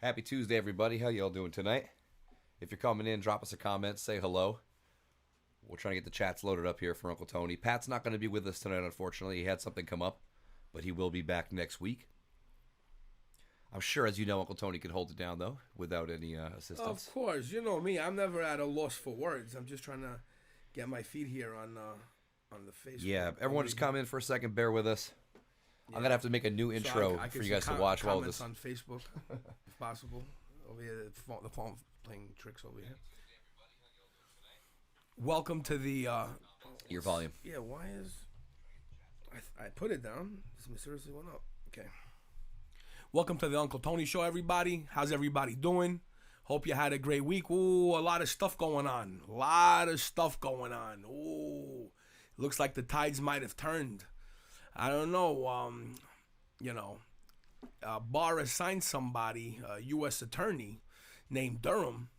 Happy Tuesday, everybody. How y'all doing tonight? If you're coming in, drop us a comment, say hello. We're trying to get the chats loaded up here for Uncle Tony. Pat's not going to be with us tonight, unfortunately. He had something come up, but he will be back next week. I'm sure, as you know, Uncle Tony can hold it down, though, without any assistance. Of course, you know me. I'm never at a loss for words. I'm just trying to get my feet here on the Facebook. Yeah, everyone just come in for a second. Bear with us. I'm going to have to make a new intro I for can you see guys to watch while comments this. on Facebook, if possible. Over here, the phone playing tricks over here. Welcome to the. Your volume. Yeah, why is. I put it down. This mysteriously went up. Okay. Welcome to the Uncle Tony Show, everybody. How's everybody doing? Hope you had a great week. Ooh, a lot of stuff going on. Ooh, looks like the tides might have turned. I don't know. Barr assigned somebody, a U.S. attorney named Durham,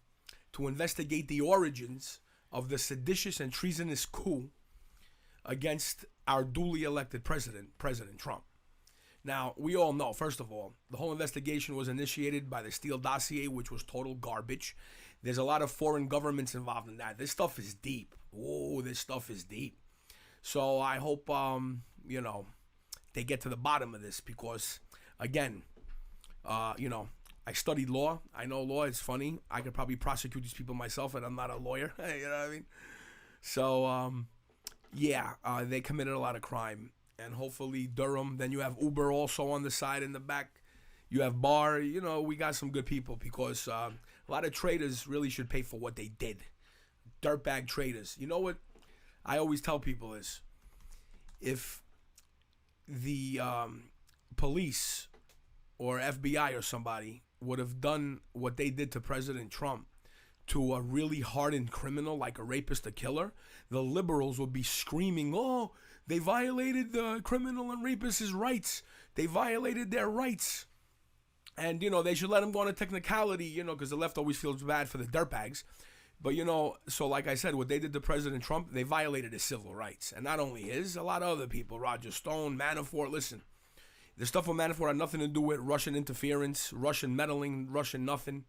to investigate the origins of the seditious and treasonous coup against our duly elected president, President Trump. Now, we all know, first of all, the whole investigation was initiated by the Steele dossier, which was total garbage. There's a lot of foreign governments involved in that. This stuff is deep. Oh, this stuff is deep. So I hope, they get to the bottom of this because, again, I studied law. I know law. It's funny. I could probably prosecute these people myself, and I'm not a lawyer. You know what I mean? So, they committed a lot of crime. And hopefully Durham. Then you have Uber also on the side in the back. You have Barr. We got some good people because a lot of traitors really should pay for what they did. Dirtbag traitors. You know what? I always tell people is if the police or FBI or somebody would have done what they did to President Trump to a really hardened criminal like a rapist, a killer, the liberals would be screaming, oh, they violated the criminal and rapist's rights. They violated their rights. And, they should let him go on a technicality, because the left always feels bad for the dirtbags. But, so like I said, what they did to President Trump, they violated his civil rights. And not only his, a lot of other people, Roger Stone, Manafort. Listen, the stuff with Manafort had nothing to do with Russian interference, Russian meddling, Russian nothing.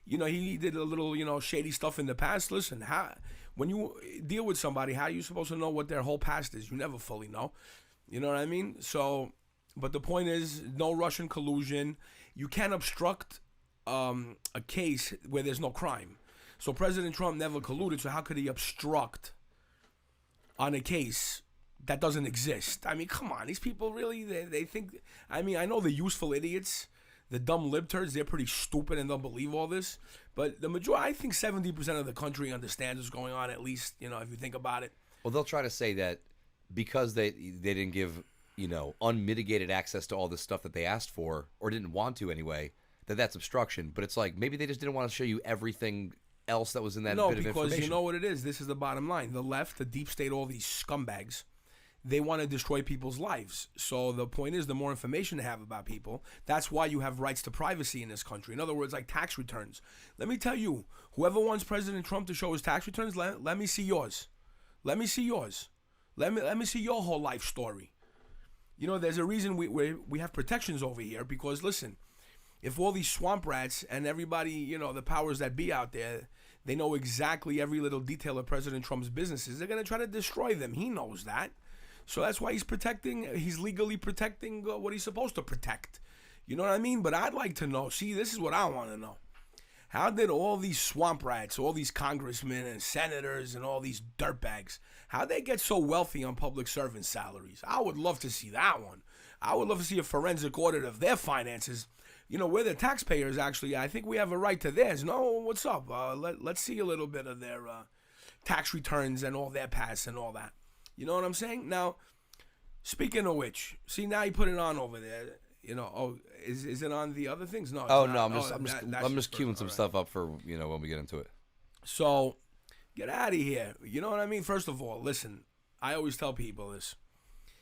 He did a little, shady stuff in the past. Listen, when you deal with somebody, how are you supposed to know what their whole past is? You never fully know. You know what I mean? So, but the point is, no Russian collusion. You can't obstruct a case where there's no crime. So President Trump never colluded, so how could he obstruct on a case that doesn't exist? I mean, come on. These people really, they think, I know the useful idiots, the dumb libtards, they're pretty stupid and they'll believe all this. But the majority, I think 70% of the country understands what's going on, at least, if you think about it. Well, they'll try to say that because they didn't give, unmitigated access to all this stuff that they asked for, or didn't want to anyway, that's obstruction. But it's like, maybe they just didn't want to show you everything else that was in that bit of information. No, because you know what it is. This is the bottom line. The left, the deep state, all these scumbags, they want to destroy people's lives. So the point is, the more information they have about people, that's why you have rights to privacy in this country. In other words, like tax returns. Let me tell you, whoever wants President Trump to show his tax returns, let me see yours. Let me see yours. Let me see your whole life story. There's a reason we have protections over here because, listen, if all these swamp rats and everybody, the powers that be out there, they know exactly every little detail of President Trump's businesses, they're going to try to destroy them. He knows that. So that's why he's legally protecting what he's supposed to protect. You know what I mean? But I'd like to know, this is what I want to know. How did all these swamp rats, all these congressmen and senators and all these dirtbags, how they get so wealthy on public servant salaries? I would love to see that one. I would love to see a forensic audit of their finances. We're the taxpayers, actually. I think we have a right to theirs. No, what's up? Let's see a little bit of their tax returns and all their past and all that. You know what I'm saying? Now, speaking of which, now you put it on over there. Is it on the other things? No. Oh, not. no, I'm just queuing some stuff up for, when we get into it. So, get out of here. You know what I mean? First of all, listen, I always tell people this.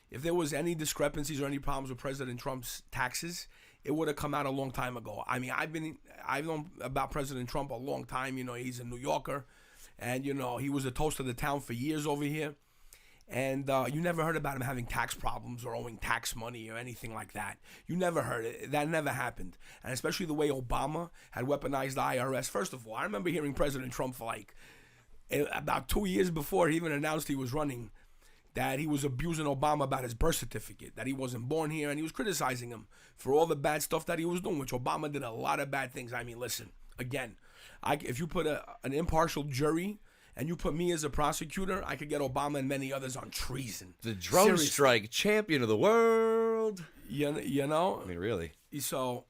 If there was any discrepancies or any problems with President Trump's taxes, it would have come out a long time ago. I've known about President Trump a long time. He's a New Yorker, and he was the toast of the town for years over here. And you never heard about him having tax problems or owing tax money or anything like that. You never heard it. That never happened. And especially the way Obama had weaponized the IRS. First of all, I remember hearing President Trump for like about 2 years before he even announced he was running, that he was abusing Obama about his birth certificate, that he wasn't born here, and he was criticizing him for all the bad stuff that he was doing, which Obama did a lot of bad things. I mean, listen, again, if you put an impartial jury and you put me as a prosecutor, I could get Obama and many others on treason. The drone Seriously. strike champion of the world. You know? I mean, really. So,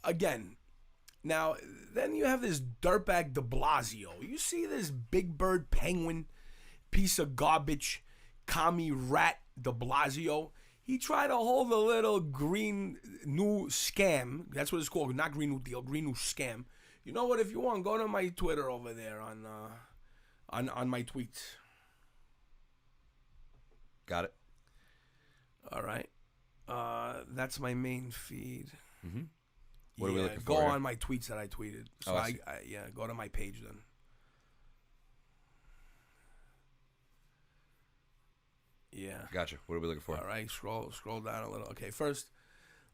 again, now, then you have this dirtbag de Blasio. You see this big bird penguin piece of garbage, commie rat de Blasio. He tried to hold a little green new scam. That's what it's called. Not Green New Deal, Green New Scam. You know what? If you want, go to my Twitter over there on my tweets. Got it. All right. That's my main feed. Mm-hmm. What are we looking for? Go here? on my tweets that I tweeted. So I go to my page then. Yeah. Gotcha. What are we looking for? All right, scroll down a little. Okay, first,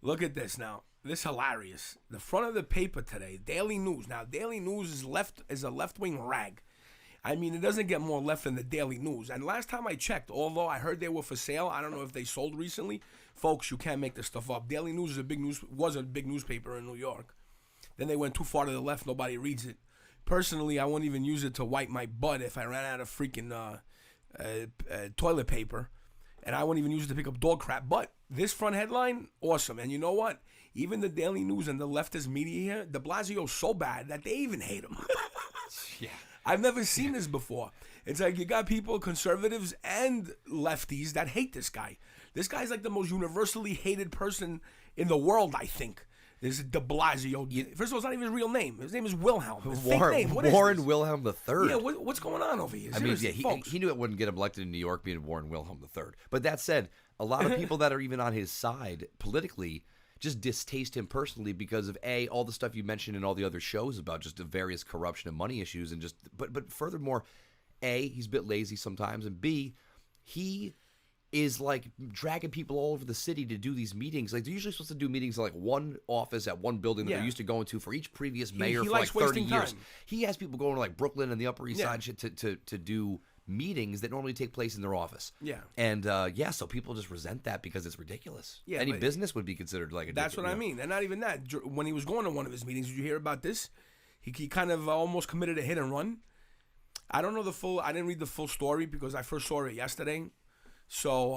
look at this now. This is hilarious. The front of the paper today, Daily News. Now, Daily News is a left-wing rag. I mean, it doesn't get more left than the Daily News. And last time I checked, although I heard they were for sale, I don't know if they sold recently. Folks, you can't make this stuff up. Daily News was a big newspaper in New York. Then they went too far to the left. Nobody reads it. Personally, I wouldn't even use it to wipe my butt if I ran out of freaking toilet paper. And I wouldn't even use it to pick up dog crap. But this front headline, awesome. And you know what? Even the Daily News and the leftist media here, de Blasio's so bad that they even hate him. Yeah. I've never seen this before. It's like you got people, conservatives and lefties, that hate this guy. This guy's like the most universally hated person in the world, I think. This is de Blasio. First of all, it's not even his real name. His name is Wilhelm. His fake name. What is Warren this? Wilhelm III. Yeah, what's going on over here? I mean, Seriously, yeah, folks. he knew it wouldn't get him elected in New York being Warren Wilhelm III. But that said, a lot of people that are even on his side politically just distaste him personally because of all the stuff you mentioned in all the other shows about just the various corruption and money issues, and just but furthermore, he's a bit lazy sometimes, and B, he is like dragging people all over the city to do these meetings. Like they're usually supposed to do meetings in like one office at one building that they're used to going to for each previous mayor for like 30 years. Time. He has people going to like Brooklyn and the Upper East Side shit to do meetings that normally take place in their office. Yeah. And so people just resent that because it's ridiculous. Yeah, any business would be considered like a That's what I mean. And not even that. When he was going to one of his meetings, did you hear about this? He kind of almost committed a hit and run. I don't know I didn't read the full story because I first saw it yesterday. So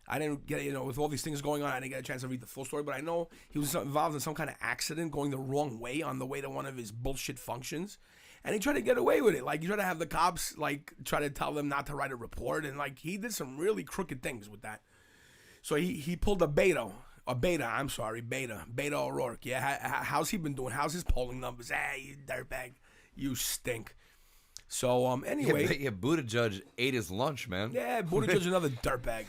I didn't get, with all these things going on, I didn't get a chance to read the full story. But I know he was involved in some kind of accident going the wrong way on the way to one of his bullshit functions. And he tried to get away with it. Like, he tried to have the cops, like, try to tell them not to write a report. And, like, he did some really crooked things with that. So he pulled a Beta O'Rourke. Yeah, how's he been doing? How's his polling numbers? Hey, you dirtbag. You stink. So, anyway. Yeah, Buttigieg ate his lunch, man. Yeah, Buttigieg's another dirtbag.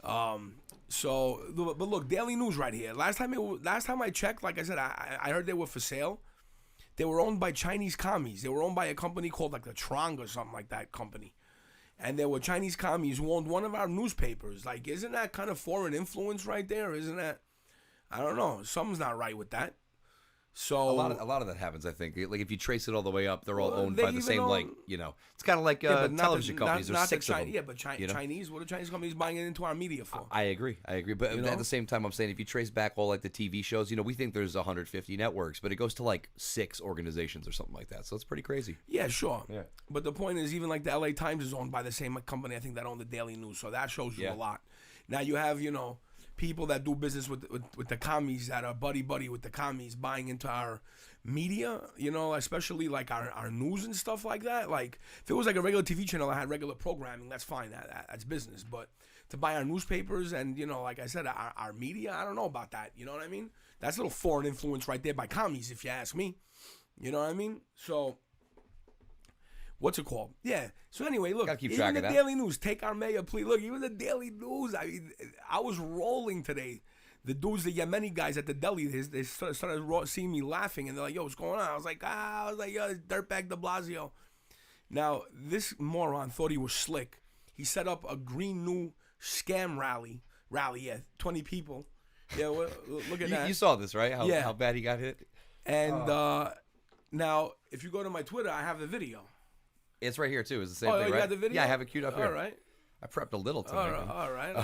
But look, Daily News right here. Last time I checked, like I said, I heard they were for sale. They were owned by Chinese commies. They were owned by a company called like the Trong or something like that company. And there were Chinese commies who owned one of our newspapers. Like, isn't that kind of foreign influence right there? Isn't that, I don't know. Something's not right with that. So a lot of that happens, I think. Like if you trace it all the way up, they're all owned by the same, it's kind of like television companies. There's six of them. Yeah, but Chinese, what are Chinese companies buying it into our media for? I agree. But at the same time, I'm saying if you trace back all like the TV shows, we think there's 150 networks, but it goes to like 6 organizations or something like that. So it's pretty crazy. Yeah, sure. Yeah. But the point is, even like the LA Times is owned by the same company, I think, that owned the Daily News. So that shows you a lot. Now you have, people that do business with the commies, that are buddy with the commies, buying into our media, especially like our news and stuff like that. Like if it was like a regular TV channel that had regular programming, that's fine, that's business. But to buy our newspapers and like I said, our media, I don't know about that. You know what I mean? That's a little foreign influence right there by commies, if you ask me. You know what I mean? So what's it called? Yeah. So anyway, look, even the Daily News, take our mayor, please. Look, even the Daily News. I mean, I was rolling today. The dudes, the Yemeni guys at the deli, they started seeing me laughing, and they're like, "Yo, what's going on?" I was like, yo, dirtbag de Blasio. Now, this moron thought he was slick. He set up a Green New scam rally, 20 people. Yeah, well, look at that. You saw this, right? How bad he got hit? And now, if you go to my Twitter, I have the video. It's right here, too. It's the same thing, right? You got the video? Yeah, I have it queued up here. All right. I prepped a little tonight. All right.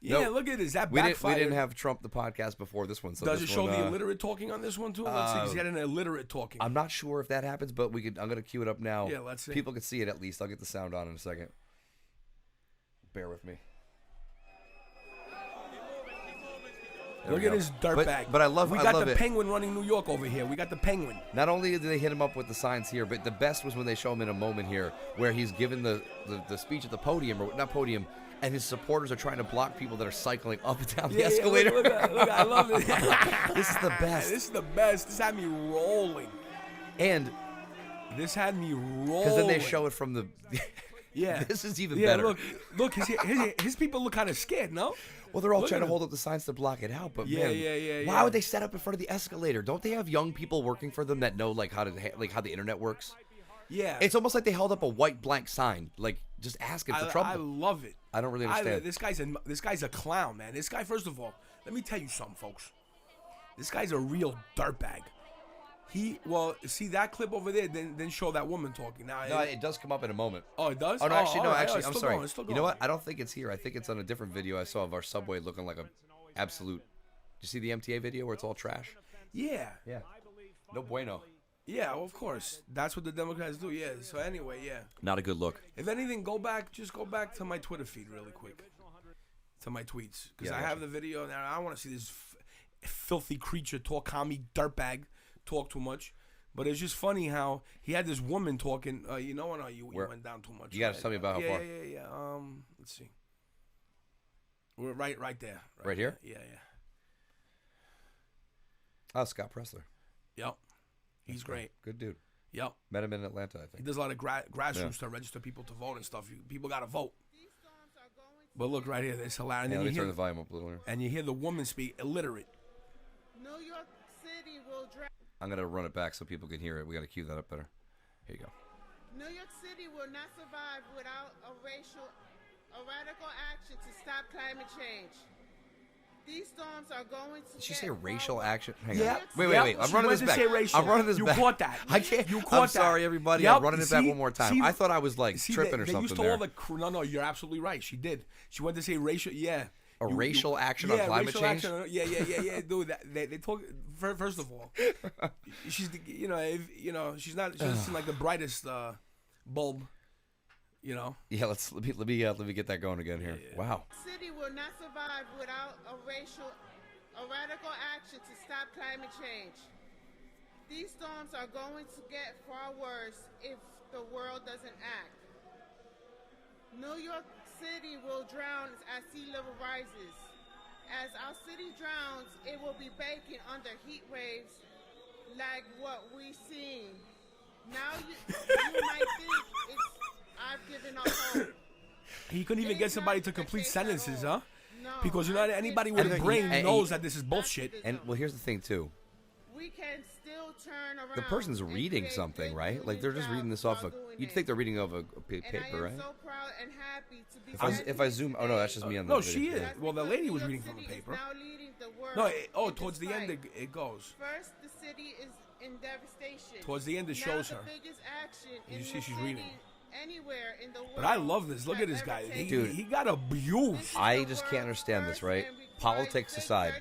Yeah, look at this. That backfired. We didn't have Trump the podcast before this one. So does it show the illiterate talking on this one, too? Let's see. He's got an illiterate talking. I'm not sure if that happens, but I'm going to cue it up now. Yeah, let's see. People can see it at least. I'll get the sound on in a second. Bear with me. Look at this dirtbag. But I love. We I got love the it. Penguin running New York over here. We got the Penguin. Not only did they hit him up with the signs here, but the best was when they show him in a moment here where he's given the speech at the podium, or not podium, and his supporters are trying to block people that are cycling up and down the escalator. Look, I love it. This is the best. This is the best. This had me rolling. And this had me rolling. Because then they show it from the. Yeah. This is even better. Look. His people look kind of scared, no? Well, they're all trying to hold up the signs to block it out, but why would they set up in front of the escalator? Don't they have young people working for them that know how the internet works? Yeah, it's almost like they held up a white blank sign, like just asking for trouble. I love it. I don't really understand. This guy's a clown, man. This guy, first of all, let me tell you something, folks. This guy's a real dirtbag. See that clip over there, then show that woman talking. Now, it does come up in a moment. Oh, it does? Oh, no, actually, I'm sorry. You know what? I don't think it's here. I think it's on a different video I saw of our subway looking like a absolute. Did you see the MTA video where it's all trash? Yeah. Yeah. No bueno. Yeah, well, of course. That's what the Democrats do, yeah. So anyway, yeah. Not a good look. If anything, just go back to my Twitter feed really quick. To my tweets. Because I have the video now. I want to see this filthy creature talk, commie dirtbag. Talk too much, but it's just funny how he had this woman talking. You went down too much. You got to tell me about how far. Yeah. Let's see. We're right there. Right here? Yeah. Oh, Scott Pressler. Yep. He's great. Good dude. Yep. Met him in Atlanta, I think. He does a lot of grassroots to register people to vote and stuff. People got to vote. But look right here. It's hilarious. Let me turn the volume up a little here. And you hear the woman speak illiterate. New York City will drive. I'm going to run it back so people can hear it. We got to cue that up better. Here you go. New York City will not survive without a radical action to stop climate change. These storms are going to. Did she say racial action? Hang on. Wait. I'm running this back. I'm running this back. You caught that. I can't. You caught I'm sorry, everybody. I'm running it back one more time. I thought I was tripping or something used to there. No, you're absolutely right. She did. She went to say racial. Yeah. Racial action on climate change? Yeah, dude. They talk. First of all, she's she doesn't seem like the brightest bulb. Yeah, let me get that going again here. Yeah. Wow. City will not survive without a radical action to stop climate change. These storms are going to get far worse if the world doesn't act. New York City will drown as sea level rises. As our city drowns, it will be baking under heat waves like what we've seen. Now you might think I've given up hope. He couldn't even get somebody to complete sentences, huh? No, because anybody with a brain knows that this is bullshit. And well, here's the thing too. We can still turn around. The person's reading something, right? Like they're just reading this off you'd think they're reading off a paper, right? So proud and happy to be if I zoom, oh no, that's just me on the No, video. she is. Well, the lady was reading from a paper. No, towards the end it goes. First, the city is in devastation. Towards the end it shows her. You see she's reading. Anywhere in the world. But I love this. Look at this guy. Dude, he got abused. I just can't understand this, right? Politics aside.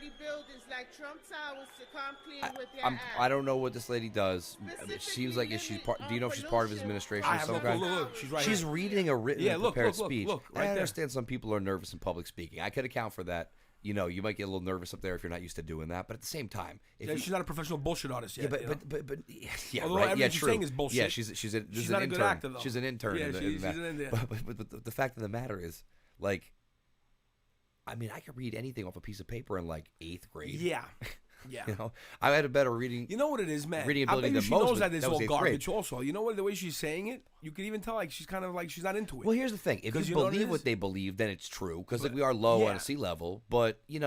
I don't know what this lady does. It seems like she's part. Do you know if she's part of his administration of some kind? Look, she's right. She's reading a written, prepared speech. Look, right I understand some people are nervous in public speaking. I could account for that. You might get a little nervous up there if you're not used to doing that. But at the same time, she's not a professional bullshit artist yet. Yeah, although right. everything she's saying is bullshit. Yeah, she's not a good actor though. She's an intern. Yeah, she's an intern. But the fact of the matter is, I could read anything off a piece of paper in 8th grade. Yeah. I had a better reading. You know what it is, man. Reading ability I bet than she most. knows that it's all garbage. Grade. Also, you know what? The way she's saying it, you can even tell she's kind of she's not into it. Well, here's the thing: if you believe what they believe, then it's true. Because we are low on sea level, but Yeah,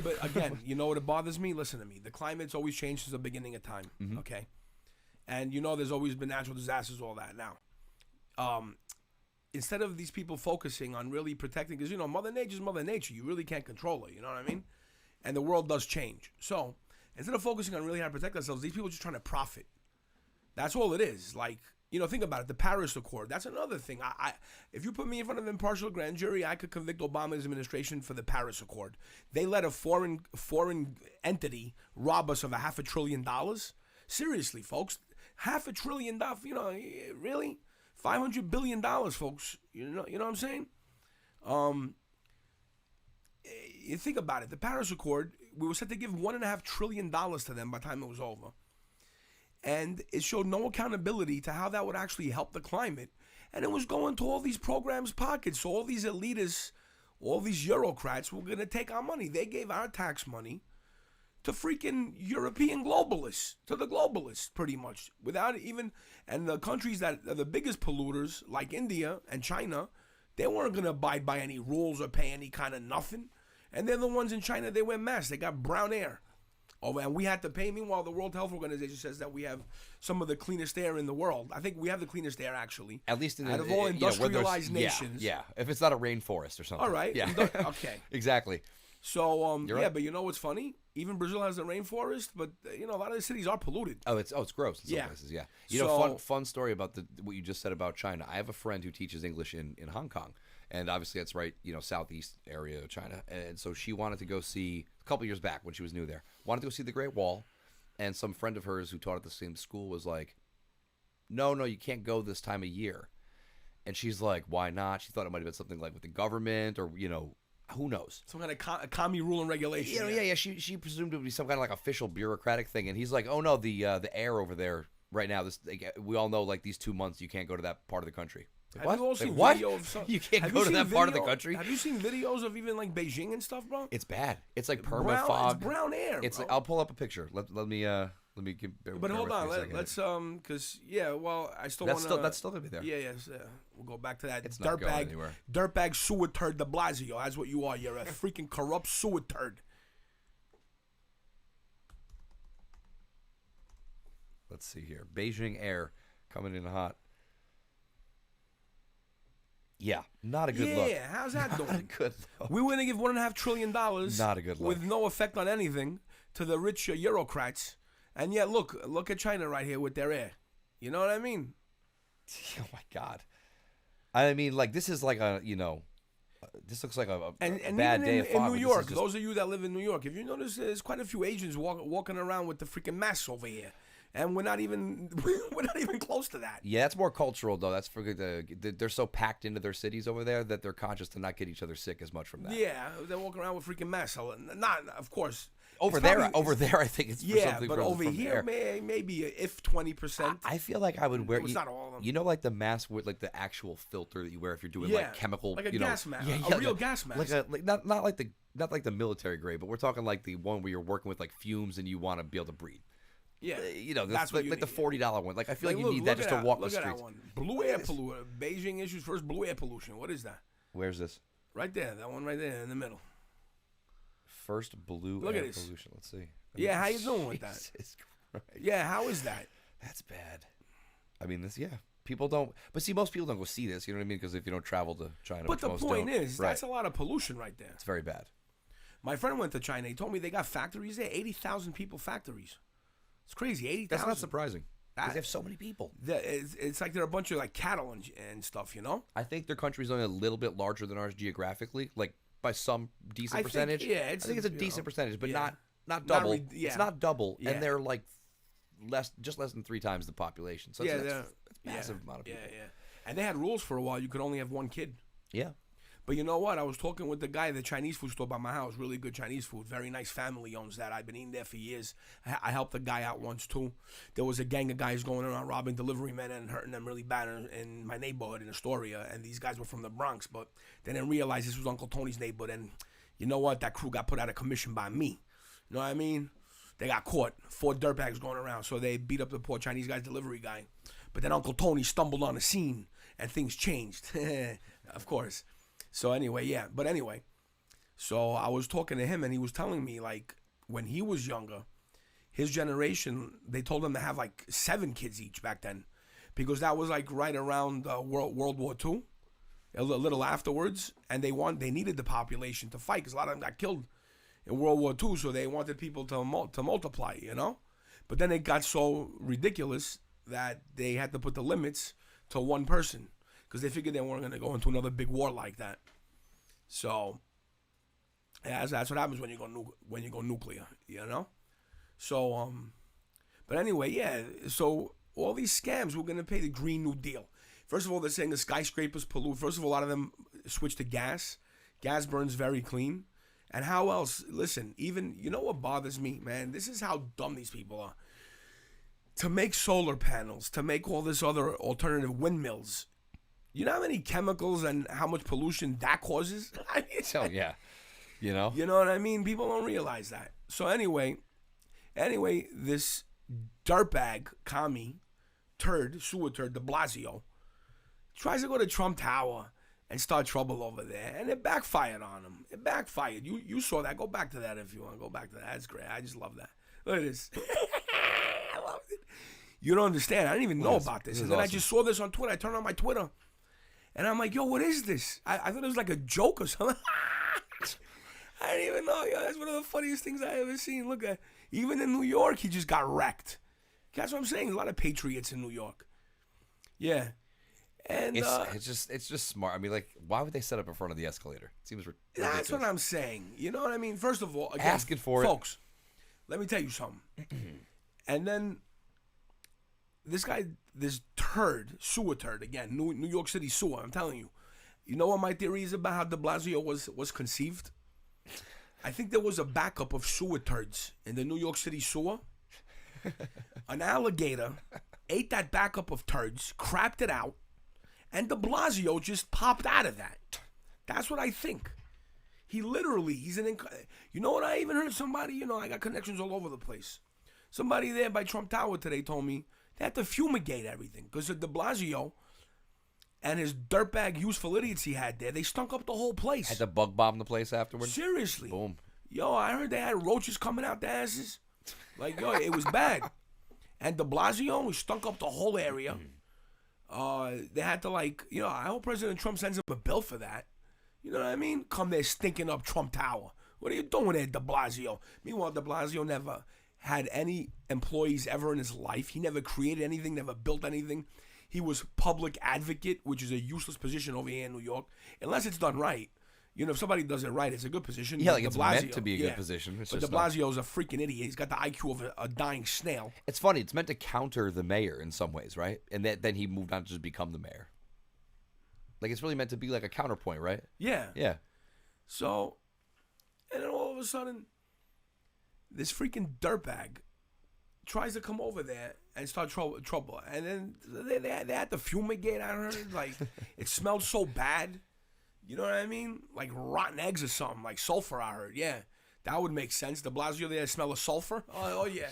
but again, you know what it bothers me? Listen to me. The climate's always changed since the beginning of time. Okay. And there's always been natural disasters, all that. Now, instead of these people focusing on really protecting, because Mother Nature's Mother Nature, you really can't control her. You know what I mean? And the world does change. So instead of focusing on really how to protect ourselves, these people are just trying to profit. That's all it is. Like, think about it. The Paris Accord. That's another thing. If you put me in front of an impartial grand jury, I could convict Obama's administration for the Paris Accord. They let a foreign entity rob us of $500 billion. Seriously, folks, $500 billion. Really, $500 billion, folks. You know what I'm saying? You think about it. The Paris Accord. We were set to give $1.5 trillion to them by the time it was over. And it showed no accountability to how that would actually help the climate. And it was going to all these programs' pockets. So all these elitists, all these Eurocrats were going to take our money. They gave our tax money to freaking European globalists, to the globalists, pretty much. Without even, and the countries that are the biggest polluters, like India and China, they weren't going to abide by any rules or pay any kind of nothing. And they're the ones in China, they wear masks. They got brown air. Oh, and we had to pay. Meanwhile, the World Health Organization says that we have some of the cleanest air in the world. I think we have the cleanest air, actually. At least out of all industrialized nations. Yeah, if it's not a rainforest or something. All right. Yeah. Okay. Exactly. So, right. But you know what's funny? Even Brazil has the rainforest, but a lot of the cities are polluted. Oh, it's gross in some places. Yeah. Fun story about what you just said about China. I have a friend who teaches English in Hong Kong, and obviously that's right, southeast area of China. And so she wanted to go see a couple years back when she was new there. Wanted to go see the Great Wall, and some friend of hers who taught at the same school was like, "No, you can't go this time of year." And she's like, "Why not?" She thought it might have been something like with the government or who knows? Some kind of commie rule and regulation. Yeah. She presumed it would be some kind of like official bureaucratic thing, and he's like, "Oh no, the air over there right now. We all know like these 2 months you can't go to that part of the country." Like, have you all seen what? Video of some, you can't go to that part of the country? Have you seen videos of even like Beijing and stuff, bro? It's bad. It's like perma fog. It's brown air. It's. I'll pull up a picture. Let me give. But hold on, let's because I still want to. That's still gonna be there. Yeah. We'll go back to that. It's not going anywhere. Dirtbag sewer turd de Blasio. That's what you are. You're a freaking corrupt sewer turd. Let's see here. Beijing air coming in hot. Yeah, not a good look. Yeah, how's that doing? Not a good look. We were going to give $1.5 trillion. Not a good look. With no effect on anything to the rich Eurocrats. And yet, look at China right here with their air. You know what I mean? Oh, my God. I mean, like, this is like this looks like a bad day of fog. In New York, those of you that live in New York, if you notice, there's quite a few Asians walking around with the freaking masks over here. And we're not even close to that. Yeah, that's more cultural though. That's for they're so packed into their cities over there that they're conscious to not get each other sick as much from that. Yeah, they're walking around with freaking masks. Not, of course. Over there, I think it's for something but over here, maybe if 20%. I feel like I would wear. It's not all of them. Like the mask with like the actual filter that you wear if you're doing like chemical, like a gas mask, real gas mask. Not like the military grade, but we're talking like the one where you're working with like fumes and you want to be able to breathe. Yeah, that's like the $40 one. Like I feel like you need that just to walk the streets. Look at that one. Blue air pollution. Beijing issues first blue air pollution. What is that? Where's this? Right there. That one right there in the middle. First blue air pollution. Let's see. Yeah, how you doing with that? Yeah, how is that? That's bad. I mean, people don't. But see, most people don't go see this. You know what I mean? Because if you don't travel to China, but the point is, that's a lot of pollution right there. It's very bad. My friend went to China. He told me they got factories there. 80,000 people factories. It's crazy. 80,000. That's not surprising. Because they have so many people. It's like they're a bunch of like cattle and stuff, I think their country's only a little bit larger than ours geographically, like by some decent percentage. I think it's a decent percentage, but not double. It's not double, and they're like less than 3 times the population. So it's a massive amount of people. Yeah. And they had rules for a while. You could only have one kid. Yeah. But you know what? I was talking with the guy at the Chinese food store by my house. Really good Chinese food. Very nice family owns that. I've been eating there for years. I helped a guy out once, too. There was a gang of guys going around robbing delivery men and hurting them really bad in my neighborhood in Astoria. And these guys were from the Bronx, but they didn't realize this was Uncle Tony's neighborhood. And you know what? That crew got put out of commission by me. You know what I mean? They got caught. 4 dirtbags going around. So they beat up the poor Chinese guy's delivery guy. But then Uncle Tony stumbled on the scene and things changed. Of course. So anyway, so I was talking to him and he was telling me like when he was younger, his generation, they told them to have like 7 kids each back then, because that was like right around World War II, a little afterwards, and they needed the population to fight because a lot of them got killed in World War II, so they wanted people to multiply, you know. But then it got so ridiculous that they had to put the limits to 1 person because they figured they weren't going to go into another big war like that. So yeah, that's what happens when you go nuclear, you know. So but anyway, yeah. So all these scams, we're going to pay the Green New Deal. First of all, they're saying the skyscrapers pollute. First of all, a lot of them switch to gas. Gas burns very clean. And how else? Listen, even, you know what bothers me, man? This is how dumb these people are. To make solar panels, to make all this other alternative windmills, you know how many chemicals and how much pollution that causes? I mean, So yeah, you know. you know what I mean? People don't realize that. So anyway, this dirtbag, commie, sewer turd, de Blasio, tries to go to Trump Tower and start trouble over there, and it backfired on him. It backfired. You saw that. Go back to that if you want to go back to that. That's great. I just love that. Look at this. I love it. You don't understand. I didn't even know about this. And then I just saw this on Twitter. I turned on my Twitter, and I'm like, yo, what is this? I thought it was like a joke or something. I didn't even know. Yo, that's one of the funniest things I ever seen. Look at, even in New York, he just got wrecked. That's what I'm saying. A lot of patriots in New York. Yeah. And It's just smart. I mean, like, why would they set up in front of the escalator? It seems ridiculous. that's what I'm saying. You know what I mean? First of all, again, Asking for it. folks, let me tell you something. And then this guy, this sewer turd, again, New York City sewer, I'm telling you. You know what my theory is about how de Blasio was conceived? I think there was a backup of sewer turds in the New York City sewer. An alligator ate that backup of turds, crapped it out, and de Blasio just popped out of that. That's what I think. He's you know what, I even heard somebody, you know, I got connections all over the place. Somebody there by Trump Tower today told me they had to fumigate everything because of de Blasio and his dirtbag useful idiots he had there. They stunk up the whole place. Had to bug bomb the place afterwards. Seriously. Boom. Yo, I heard they had roaches coming out their asses. Like, yo, it was bad. And de Blasio, he stunk up the whole area. They had to, like, you know, I hope President Trump sends him a bill for that. You know what I mean? Come there stinking up Trump Tower. What are you doing there, de Blasio? Meanwhile, de Blasio never had any employees ever in his life. He never created anything, never built anything. He was public advocate, which is a useless position over here in New York, unless it's done right. You know, if somebody does it right, it's a good position. Yeah, like it's meant to be a good position. It's but de Blasio's a freaking idiot. He's got the IQ of a dying snail. It's funny. It's meant to counter the mayor in some ways, right? And then he moved on to just become the mayor. Like, it's really meant to be like a counterpoint, right? Yeah. Yeah. So, and then all of a sudden, this freaking dirtbag tries to come over there and start trouble. And then they had to fumigate, I heard. Like, it smelled so bad. You know what I mean? Like rotten eggs or something, like sulfur, I heard. Yeah, that would make sense. De Blasio there smell of sulfur? Oh yeah.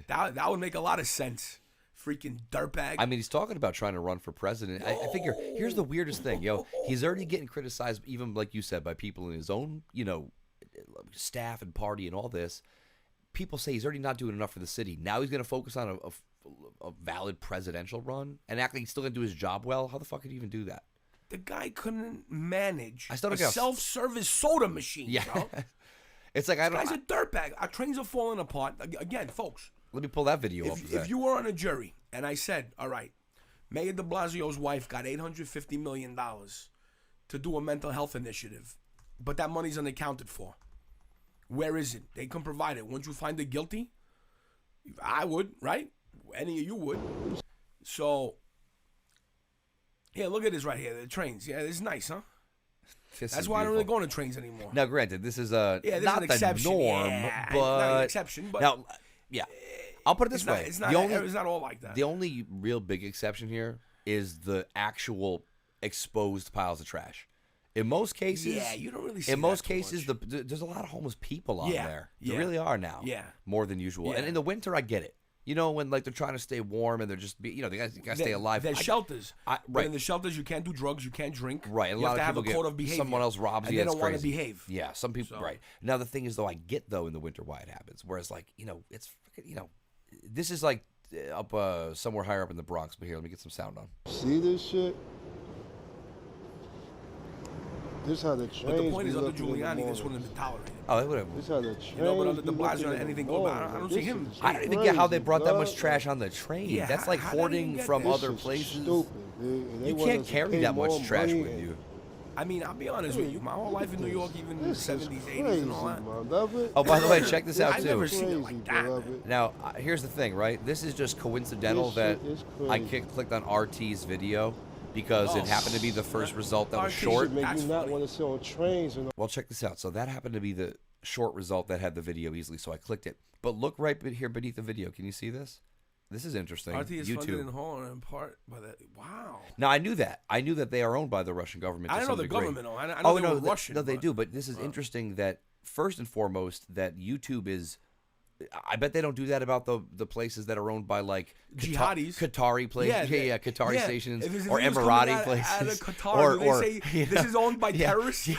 That would make a lot of sense. Freaking dirtbag. I mean, he's talking about trying to run for president. I figure, here's the weirdest thing. Yo, he's already getting criticized, even like you said, by people in his own, you know, staff and party and all this. People say he's already not doing enough for the city. Now he's going to focus on a valid presidential run and act like he's still going to do his job well. How the fuck could he even do that? The guy couldn't manage a self-service soda machine, yeah. bro. It's like, I don't... This guy's a dirtbag. Our trains are falling apart. Again, folks. Let me pull that video up. If you were on a jury and I said, all right, Mayor de Blasio's wife got $850 million to do a mental health initiative, but that money's unaccounted for. Where is it? They can provide it. Wouldn't you find it guilty? I would, right? Any of you would. So... yeah, look at this right here. The trains. Yeah, it's nice, huh? That's why I don't really go on the trains anymore. Now, granted, this is this not is an the norm, but not an exception. But now, yeah, I'll put it this way: it's not all like that. The only real big exception here is the actual exposed piles of trash. In most cases, yeah, you don't really see in that most too cases, much. there's a lot of homeless people on there. Yeah. There really are now. Yeah. More than usual. Yeah. And in the winter, I get it. You know, when like they're trying to stay warm and they're just, they gotta stay alive. There's shelters. But right. in the shelters, you can't do drugs, you can't drink. Right. You have to have a code of behavior. Someone else robs you. And they don't want to behave. Yeah. Some people. Right. Now the thing is, though, I get though in the winter why it happens. Whereas, like, it's this is like up somewhere higher up in the Bronx. But here, let me get some sound on. See this shit? This how the trains. But the point is, under Giuliani, this wouldn't have been tolerated. Oh, it would have. This how the trains. But under de Blasio, anything goes. But I don't see him. I don't even get how they brought that much trash on the train. Yeah, That's like how hoarding from this other is places. Stupid, dude. You can't carry that much trash with you. I mean, I'll be honest with you. My whole life in New York, even in the 70s, 80s, and all that. Oh, by the way, check this out I've too. never seen it like that. Now, here's the thing, right? This is just coincidental that I clicked on RT's video because it happened to be the first result that was short. Make you not want to sit on trains and Well, check this out. So that happened to be the short result that had the video easily, so I clicked it. But look right here beneath the video. Can you see this? This is interesting. RT is funded YouTube. in whole and in part by that. Wow. Now, I knew that. I knew that they are owned by the Russian government. I to know some the degree. government. I know they were Russian. No, they do. But this is interesting that, first and foremost, that YouTube is... I bet they don't do that about the places that are owned by like jihadis, Qatari places, Qatari stations, or Emirati Emirati places, Qatar, or they say this is owned by terrorists. If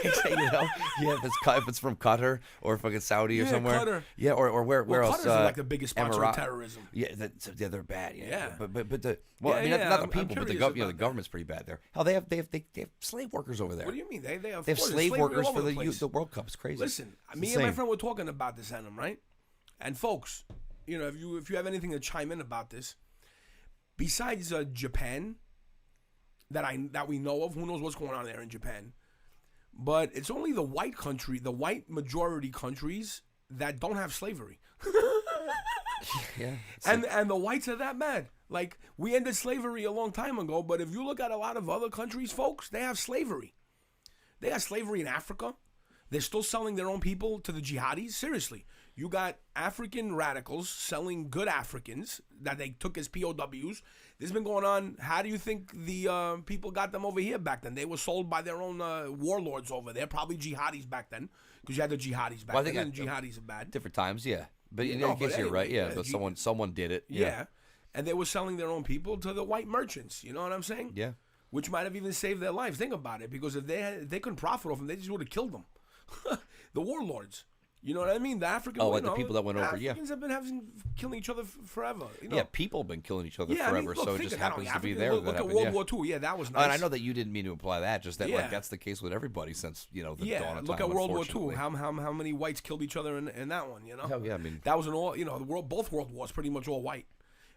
it's from Qatar or fucking Saudi or somewhere, Qatar. Or where else? Qatar's like the biggest sponsor of terrorism. Yeah, they're bad. But the I'm people, but the government's pretty bad there. Hell, they have slave workers over there. What do you mean? They have slave workers for the World Cup. It's crazy. Listen, me and my friend were talking about this, Adam, right? And folks, if you have anything to chime in about this, besides Japan, that we know of, who knows what's going on there in Japan? But it's only the white majority countries that don't have slavery. Yeah, and the whites are that mad. Like, we ended slavery a long time ago, but if you look at a lot of other countries, folks, they have slavery. They have slavery in Africa. They're still selling their own people to the jihadis. Seriously. You got African radicals selling good Africans that they took as POWs. This has been going on. How do you think the people got them over here back then? They were sold by their own warlords over there, probably jihadis back then, because you had the jihadis back then, and jihadis are bad. Different times, yeah. But I guess you're right, yeah. But someone did it. Yeah. And they were selling their own people to the white merchants. You know what I'm saying? Yeah. Which might have even saved their lives. Think about it, because if they couldn't profit off them, they just would have killed them. The warlords. You know what I mean? The African, the people that went over, Africans have been killing each other forever. Yeah, people have been killing each other forever, so it just happens to be there. Look at World War II. Yeah, that was nice. And I know that you didn't mean to imply that, just that like that's the case with everybody since the dawn of time. Look at World War II. How many whites killed each other in that one? Hell yeah, I mean that was an all. Both world wars pretty much all white,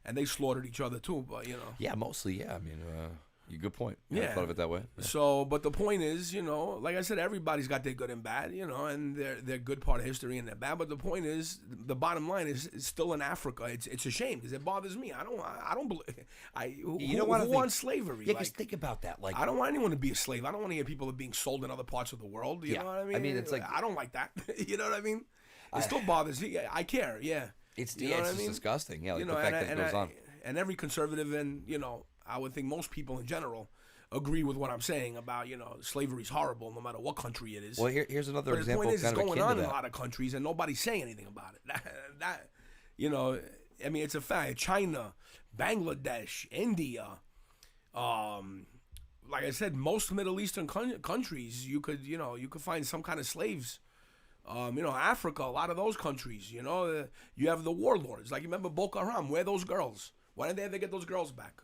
and they slaughtered each other too. But yeah, mostly. Yeah, I mean. Good point. I thought of it that way. Yeah. So, but the point is, like I said, everybody's got their good and bad, and their good part of history and their bad. But the point is, the bottom line is still in Africa. It's a shame because it bothers me. I don't believe. Who wants slavery? Yeah, just think about that. Like, I don't want anyone to be a slave. I don't want to hear people being sold in other parts of the world. You know what I mean? I mean, it's like I don't like that. You know what I mean? It still bothers me. I care. Yeah. It's just disgusting. Yeah, like the fact that it goes on. And every conservative and I would think most people in general agree with what I'm saying about, slavery's horrible no matter what country it is. Well, here's another example. The point is, it's going on in a lot of countries and nobody's saying anything about it. I mean, it's a fact. China, Bangladesh, India, like I said, most Middle Eastern countries, you could find some kind of slaves. Africa, a lot of those countries, you have the warlords. Like, you remember Boko Haram? Where are those girls? Why didn't they ever get those girls back?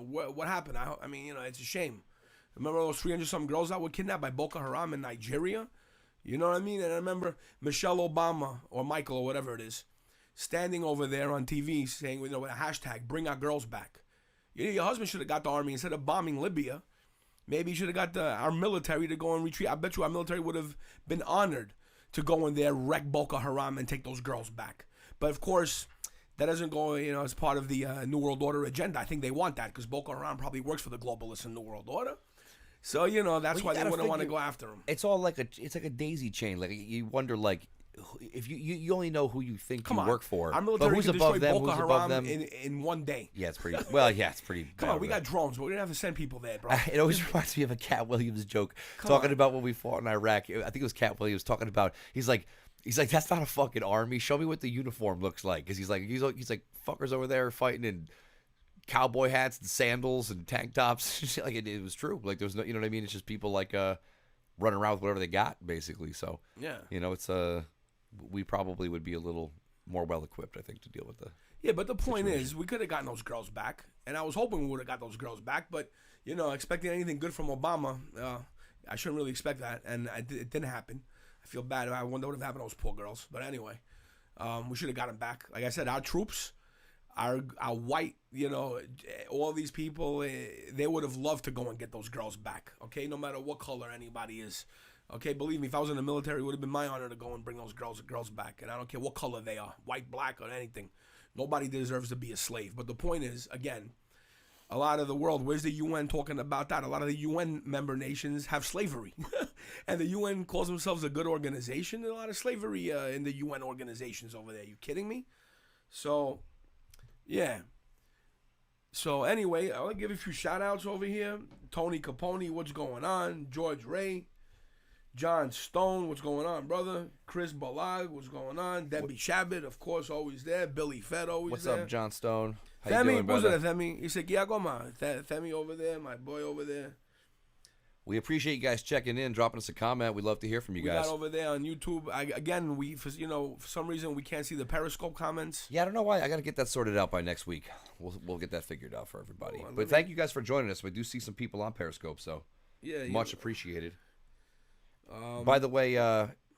What happened? I mean, it's a shame. Remember those 300-something girls that were kidnapped by Boko Haram in Nigeria? You know what I mean? And I remember Michelle Obama, or Michael, or whatever it is, standing over there on TV saying, with a hashtag, bring our girls back. Your husband should have got the army instead of bombing Libya. Maybe he should have got our military to go and retreat. I bet you our military would have been honored to go in there, wreck Boko Haram, and take those girls back. But of course, that doesn't go, as part of the New World Order agenda. I think they want that because Boko Haram probably works for the globalists in New World Order. So, that's why they wouldn't want to go after them. It's all like a daisy chain. Like, you wonder, like, if you only know who you think you work for. Our military who's can above destroy them, Boko who's Haram above them. in one day. Yeah, it's pretty. Well, yeah, it's pretty. Come on, we got drones, but we didn't have to send people there, bro. It always reminds me of a Cat Williams joke talking about when we fought in Iraq. I think it was Cat Williams talking about. He's like, He's like, that's not a fucking army. Show me what the uniform looks like. Because he's like, fuckers over there fighting in cowboy hats and sandals and tank tops. Like it was true. Like there was no, you know what I mean? It's just people like running around with whatever they got, basically. So Yeah. you know, it's we probably would be a little more well equipped, I think, to deal with the. Yeah, but the point is, we could have gotten those girls back, and I was hoping we would have got those girls back. But you know, expecting anything good from Obama, I shouldn't really expect that, and it didn't happen. I feel bad. I wonder what would have happened to those poor girls. But anyway, we should have got them back. Like I said, our troops, our white, you know, all these people, they would have loved to go and get those girls back. Okay, no matter what color anybody is. Okay, believe me, if I was in the military, it would have been my honor to go and bring those girls back. And I don't care what color they are, white, black, or anything. Nobody deserves to be a slave. But the point is, again, a lot of the world, where's the UN talking about that? A lot of the UN member nations have slavery. And the UN calls themselves a good organization. There's a lot of slavery in the UN organizations over there. You kidding me? So, yeah. So, anyway, I'll give a few shout-outs over here. Tony Capone, what's going on? George Ray. John Stone, what's going on, brother? Chris Ballag, what's going on? Debbie Shabbat, of course, always there. Billy Fed, always What's there. up, John Stone? How Themi, you doing, what's brother? up, Themi? He said, yeah, go on. Themi over there, my boy over there. We appreciate you guys checking in, dropping us a comment. We'd love to hear from you We guys. got over there on YouTube. For some reason, we can't see the Periscope comments. Yeah, I don't know why. I got to get that sorted out by next week. We'll get that figured out for everybody. Hold on, But thank you guys for joining us. We do see some people on Periscope, so Yeah, much appreciated. By the way,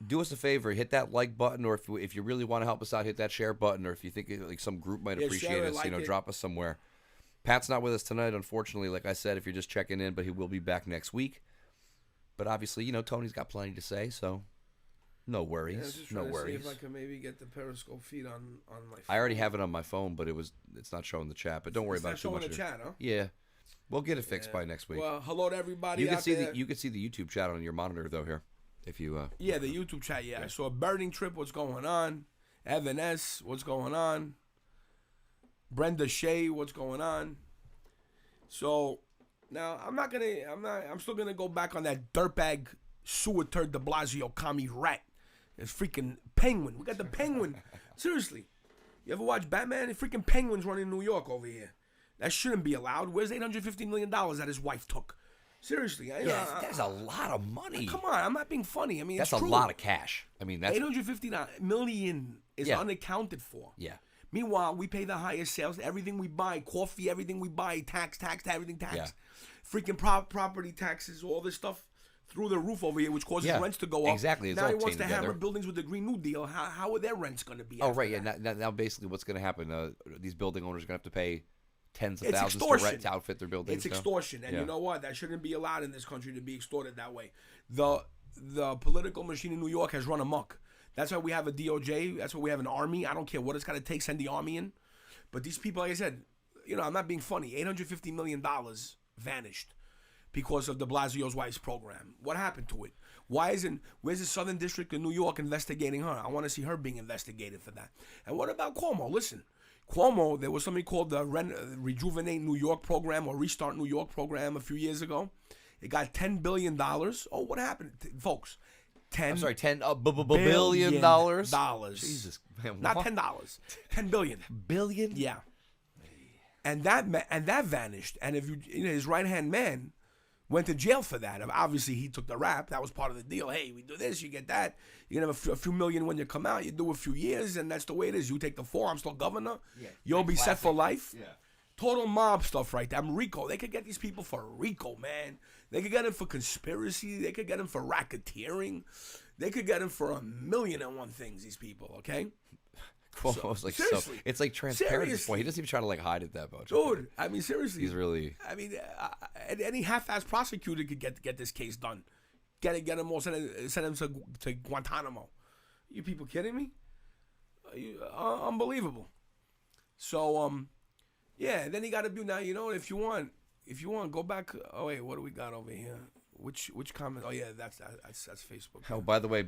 do us a favor, hit that like button, or if you really want to help us out, hit that share button, or if you think like some group might Yeah, appreciate share it, us, like it. drop us somewhere. Pat's not with us tonight, unfortunately, like I said, if you're just checking in, but he will be back next week. But obviously, Tony's got plenty to say, so no worries. Yeah, just No trying to worries. see if I can maybe get the Periscope feed on my phone. I already have it on my phone, but it's not showing the chat. But don't worry about it too much. It's not showing the chat, huh? Yeah, we'll get it fixed by next week. Well, hello to everybody You can out see there. you can see the YouTube chat on your monitor though here, if you. Yeah, the YouTube chat, yeah. So a Birding Trip, what's going on? Evan S, what's going on? Brenda Shea, what's going on? So now I'm still gonna go back on that dirtbag sewer turd de Blasio commie rat. It's freaking penguin. We got the penguin. Seriously. You ever watch Batman? The freaking penguin's running New York over here. That shouldn't be allowed. Where's $850 million that his wife took? Seriously. That's a lot of money. Come on, I'm not being funny. I mean, That's it's a true. lot of cash. I mean, that's $850 million is Yeah. unaccounted for. yeah. Meanwhile, we pay the highest sales. Everything we buy, coffee, everything we buy, tax, everything tax. Yeah. Freaking property taxes, all this stuff through the roof over here, which causes Yeah, rents to go up. exactly. It's Now all he wants to chained hammer together. buildings with the Green New Deal. How are their rents going to be? Oh after right, yeah. that? Now basically, what's going to happen? These building owners are going to have to pay tens of It's thousands extortion. to outfit their buildings. It's extortion, and Yeah. you know what? That shouldn't be allowed in this country to be extorted that way. The political machine in New York has run amok. That's why we have a DOJ. That's why we have an army. I don't care what it's got to take. Send the army in. But these people, like I said, I'm not being funny. $850 million vanished because of de Blasio's wife's program. What happened to it? Where's the Southern District of New York investigating her? I want to see her being investigated for that. And what about Cuomo? Listen, Cuomo, there was something called the Rejuvenate New York program or Restart New York program a few years ago. It got $10 billion. Oh, what happened? Folks, I'm sorry, $10 billion. Jesus, man, Not what? $10. $10 billion. Billion? Yeah. And that vanished. And if his right-hand man went to jail for that. Obviously, he took the rap. That was part of the deal. Hey, we do this, you get that. You're going to have a few million when you come out. You do a few years, and that's the way it is. You take the 4, I'm still governor. Yeah, You'll be set for life. Yeah. Total mob stuff right there. I'm RICO. They could get these people for RICO, man. They could get them for conspiracy. They could get them for racketeering. They could get them for 1,000,001 things, these people, okay? Cuomo's like seriously. so. It's like transparent at this Seriously. point. He doesn't even try to like hide it that much. Dude, I mean, seriously. He's really. I mean, any half-ass prosecutor could get this case done. Get him all, send him to Guantanamo. You people kidding me? Unbelievable. So, yeah. Then he got to do now. You know, if you want, go back. Oh wait, what do we got over here? Which comment? Oh yeah, that's Facebook. Oh, by the way,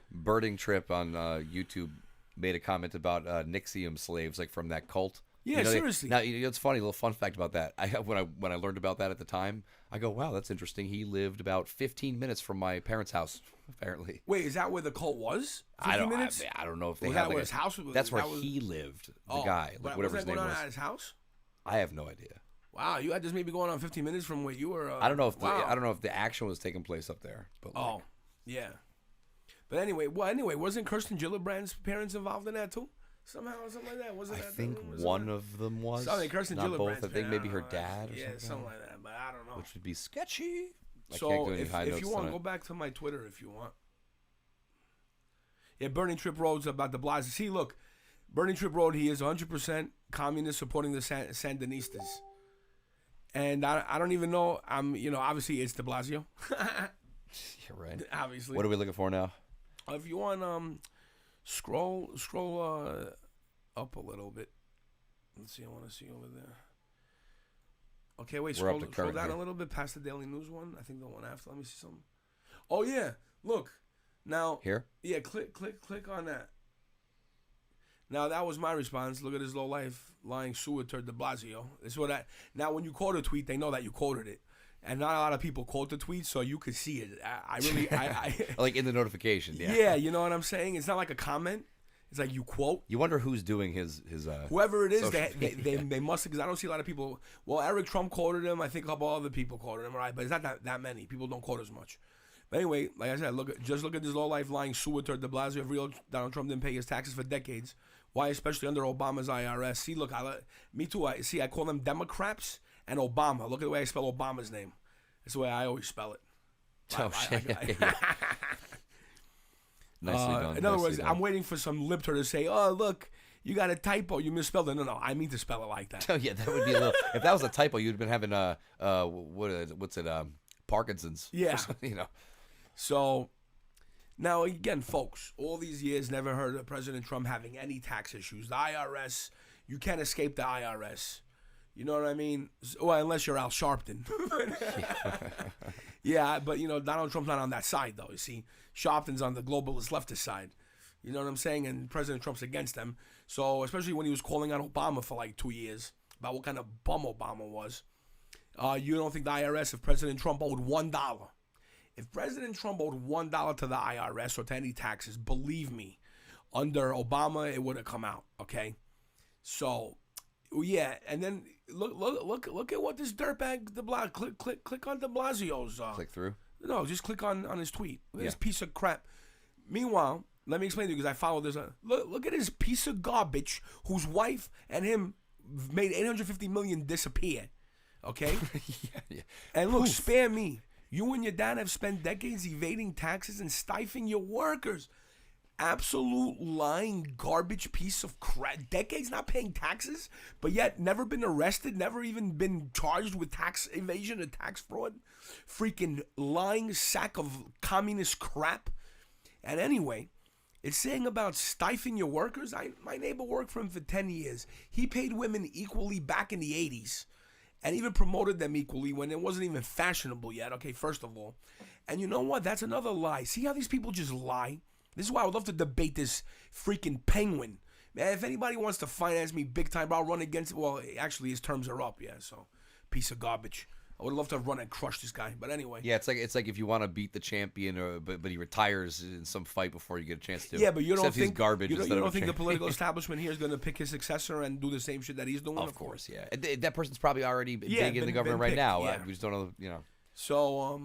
Birding Trip on YouTube made a comment about Nixium slaves, like from that cult. Yeah, seriously. Now, it's funny. A little fun fact about that. When I learned about that at the time, I go, "Wow, that's interesting." He lived about 15 minutes from my parents' house apparently. Wait, is that where the cult was? 50 I don't. minutes? I don't know if they Was had that like where his house was? That's where that was- he lived. The Oh, guy, but whatever was his that name going was. on at his house? I have no idea. Wow, you had this maybe going on 15 minutes from where you were. I don't know if wow. I don't know if the action was taking place up there. But like, Oh, yeah. But anyway, wasn't Kirsten Gillibrand's parents involved in that too? Somehow or something like that? Wasn't I that think was one that? of them was. Something Kirsten not Gillibrand's both. I think maybe her parents. dad or Yeah, something like that. But I don't know. which would be sketchy. I can't So go any high if notes you want, tonight. go back to my Twitter if you want. Yeah, Burning Trip Road's about the Blasio. See, look, Burning Trip Road, he is 100% communist supporting the Sandinistas. And I don't even know. Obviously it's de Blasio. You're right. Obviously. What are we looking for now? If you want, scroll up a little bit. Let's see. I want to see over there. Okay, wait. We're up Scroll, to scroll current down here. a little bit past the Daily News one. I think the one after. Let me see something. Oh yeah, look. Now. Here? Yeah, click on that. Now that was my response. Look at his low life lying sewer turd de Blasio. This is what I. Now when you quote a tweet, they know that you quoted it, and not a lot of people quote the tweet, so you could see it. I Like in the notification, yeah. yeah, you know what I'm saying. It's not like a comment. It's like you quote. You wonder who's doing his Whoever it is, social they must, because I don't see a lot of people. Well, Eric Trump quoted him. I think a couple other people quoted him, right? But it's not that many. People don't quote as much. But anyway, like I said, look at this low life lying sewer turd de Blasio. If real Donald Trump didn't pay his taxes for decades, why, especially under Obama's IRS? See, look, me too. I call them Democrats and Obama. Look at the way I spell Obama's name. That's the way I always spell it. Oh, shit. Nicely done. In other nicely words, done. I'm waiting for some libtard to say, "Oh, look, you got a typo. You misspelled it." No, I mean to spell it like that. Oh yeah, that would be a little. If that was a typo, you'd have been having what's it Parkinson's. Yeah. You know. So, now again, folks, all these years, never heard of President Trump having any tax issues. The IRS, you can't escape the IRS. You know what I mean? Well, unless you're Al Sharpton. Yeah, but Donald Trump's not on that side, though. You see, Sharpton's on the globalist leftist side. You know what I'm saying? And President Trump's against them. So, especially when he was calling out Obama for like 2 years about what kind of bum Obama was. You don't think the IRS, if President Trump owed $1, if President Trump owed $1 to the IRS or to any taxes, believe me, under Obama it would have come out. Okay, so yeah, and then look at what this dirtbag click on de Blasio's. Click through. No, just click on his tweet. Look at this Yeah. piece of crap. Meanwhile, let me explain to you because I follow this. Look at his piece of garbage whose wife and him made $850 million disappear. Okay, Yeah. and look, spare me. You and your dad have spent decades evading taxes and stifling your workers. Absolute lying garbage piece of crap. Decades not paying taxes, but yet never been arrested, never even been charged with tax evasion or tax fraud. Freaking lying sack of communist crap. And anyway, it's saying about stifling your workers. My neighbor worked for him for 10 years. He paid women equally back in the 80s. And even promoted them equally when it wasn't even fashionable yet, okay, first of all. And you know what? That's another lie. See how these people just lie? This is why I would love to debate this freaking penguin. Man, if anybody wants to finance me big time, I'll run against, well, actually, his terms are up, yeah, so piece of garbage. I would love to run and crush this guy, but anyway. Yeah, it's like if you want to beat the champion, but he retires in some fight before you get a chance to. Yeah, but you don't Except he's think garbage. You don't, instead you of don't a think the champion. political establishment here is going to pick his successor and do the same shit that he's doing? Of course, yeah. That person's probably already Yeah, big in the been government right picked, now. yeah. We just don't know, So,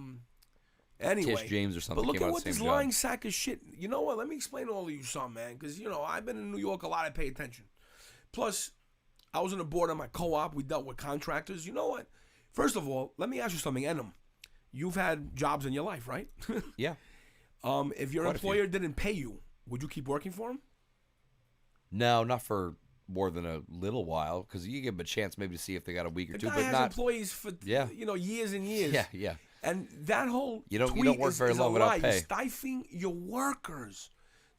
anyway. Tish James or something But look came at out what the this same lying job. sack of shit. You know what? Let me explain to all of you something, man. Because, I've been in New York a lot. I pay attention. Plus, I was on the board of my co-op. We dealt with contractors. You know what? First of all, let me ask you something, Enum. You've had jobs in your life, right? Yeah. If your Quite a few. employer didn't pay you, would you keep working for him? No, not for more than a little while, because you give them a chance maybe to see if they got a week or The two, guy but has not. employees for Yeah. years and years. Yeah, yeah. And that whole You don't tweet work is, very is long a without lie. pay. You're stifling your workers.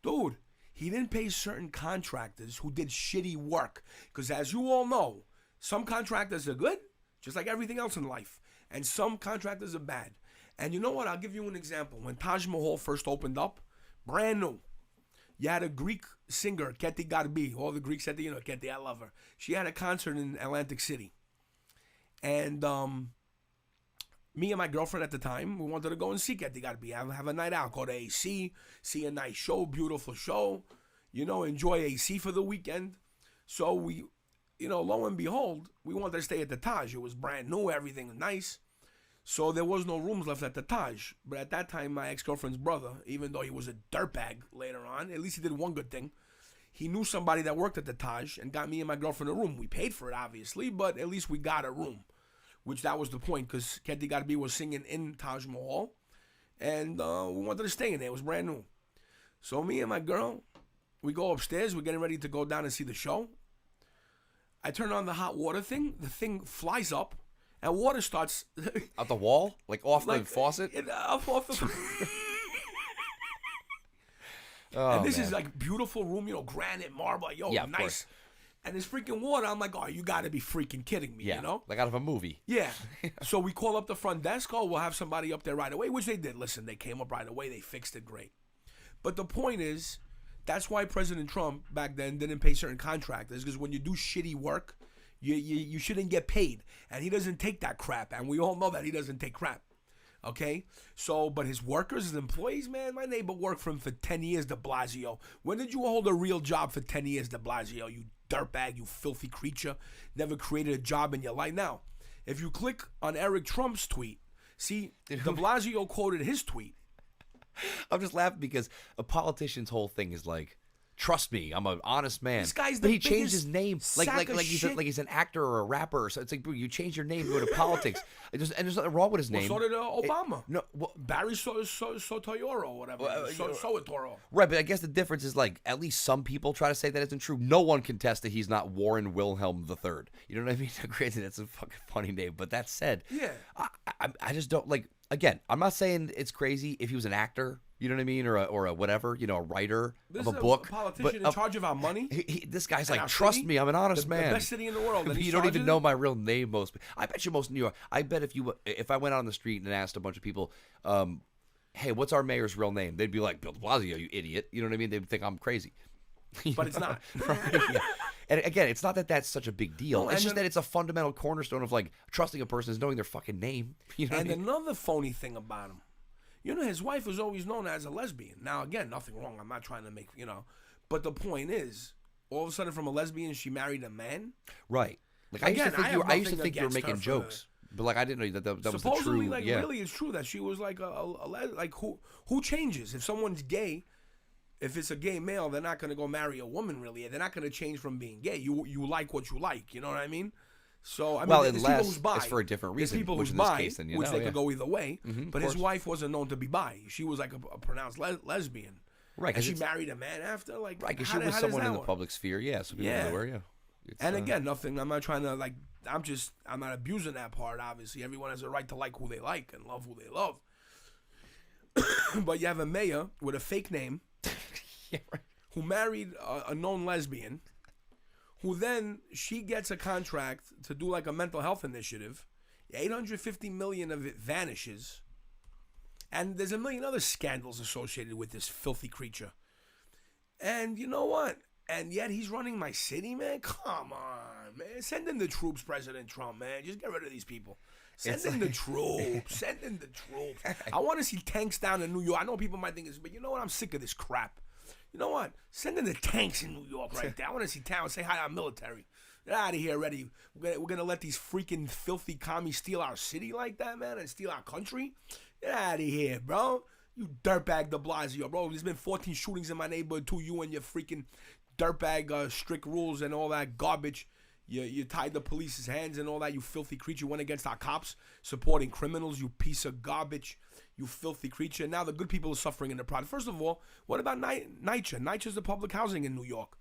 Dude, he didn't pay certain contractors who did shitty work. Because as you all know, some contractors are good, just like everything else in life. And some contractors are bad. And you know what? I'll give you an example. When Taj Mahal first opened up, brand new, you had a Greek singer, Keti Garbi. All the Greeks said, Keti, I love her. She had a concert in Atlantic City. And me and my girlfriend at the time, we wanted to go and see Get the have a night out, go to AC, see a nice show, beautiful show, enjoy AC for the weekend. So we, lo and behold, we wanted to stay at the Taj. It was brand new, everything was nice. So there was no rooms left at the Taj. But at that time, my ex-girlfriend's brother, even though he was a dirtbag later on, at least he did one good thing. He knew somebody that worked at the Taj and got me and my girlfriend a room. We paid for it, obviously, but at least we got a room. Which that was the point, because Keti Garbi was singing in Taj Mahal, and we wanted to stay in there. It was brand new. So me and my girl, we go upstairs. We're getting ready to go down and see the show. I turn on the hot water thing. The thing flies up, and water starts... Out the wall? Like off the faucet? Off the... and this is like beautiful room, granite, marble, yeah, nice. Course. And this freaking water, I'm like, oh, you got to be freaking kidding me, like out of a movie. Yeah. So we call up the front desk. Oh, we'll have somebody up there right away, which they did. Listen, they came up right away. They fixed it great. But the point is, that's why President Trump back then didn't pay certain contractors, because when you do shitty work, you shouldn't get paid. And he doesn't take that crap. And we all know that he doesn't take crap. Okay? So, but his workers, his employees, man, my neighbor worked for him for 10 years, de Blasio. When did you hold a real job for 10 years, de Blasio, you dirtbag, you filthy creature? Never created a job in your life. Now, if you click on Eric Trump's tweet, see, de Blasio quoted his tweet. I'm just laughing because a politician's whole thing is like, trust me, I'm an honest man. This guy's but the he changed his name like shit. he's an actor or a rapper. So it's like, bro, you change your name, go to politics. And there's nothing wrong with his name. Well, so did Obama. No, Barry Sotomayor or whatever. Soetoro. Right, but I guess the difference is like at least some people try to say that isn't true. No one can test that he's not Warren Wilhelm III. You know what I mean? Granted, that's a fucking funny name. But that said, yeah, I just don't like. Again, I'm not saying it's crazy if he was an actor. You know what I mean, or a whatever, a writer of a book. A politician in charge of our money. This guy's like, trust me, I'm an honest man. The best city in the world. And you don't even know my real name. I bet you most New York. I bet if I went out on the street and asked a bunch of people, hey, what's our mayor's real name? They'd be like, Bill de Blasio, you idiot. You know what I mean? They'd think I'm crazy. But it's not. Right? Yeah. And again, it's not that that's such a big deal. It's just that it's a fundamental cornerstone of like trusting a person is knowing their fucking name. You know and another phony thing about him. His wife was always known as a lesbian. Now, again, nothing wrong. I'm not trying to make, But the point is, all of a sudden from a lesbian, she married a man? Right. Like, I used to think you were making jokes. But, like, I didn't know that was the true... Supposedly, really, it's true that she was, like, like, who changes? If someone's gay, if it's a gay male, they're not going to go marry a woman, really. They're not going to change from being gay. You like what you like. You know what I mean? So, I mean, there's people who's bi. It's for a different reason. There's people who's bi, which they could go either way. But his wife wasn't known to be bi. She was like a pronounced lesbian. Right. And she married a man after? Like, right, because she was someone in the public sphere. Yeah, so people knew her, yeah. And again, nothing. I'm not trying to, like, I'm not abusing that part, obviously. Everyone has a right to like who they like and love who they love. But you have a mayor with a fake name who married a known lesbian, who then she gets a contract to do like a mental health initiative. $850 million of it vanishes. And there's a million other scandals associated with this filthy creature. And you know what? And yet he's running my city, man? Come on, man. Send in the troops, President Trump, man. Just get rid of these people. Send in the troops. Send in the troops. I want to see tanks down in New York. I know people might think this, but you know what? I'm sick of this crap. You know what? Send in the tanks in New York right there. I want to see town. Say hi to our military. Get out of here already. We're gonna let these freaking filthy commies steal our city like that, man, and steal our country? Get out of here, bro. You dirtbag de Blasio, bro. There's been 14 shootings in my neighborhood too. You and your freaking dirtbag strict rules and all that garbage. You tied the police's hands and all that, you filthy creature. Went against our cops, supporting criminals, you piece of garbage. You filthy creature. Now the good people are suffering in the process. First of all, what about NYCHA? NYCHA's the public housing in New York.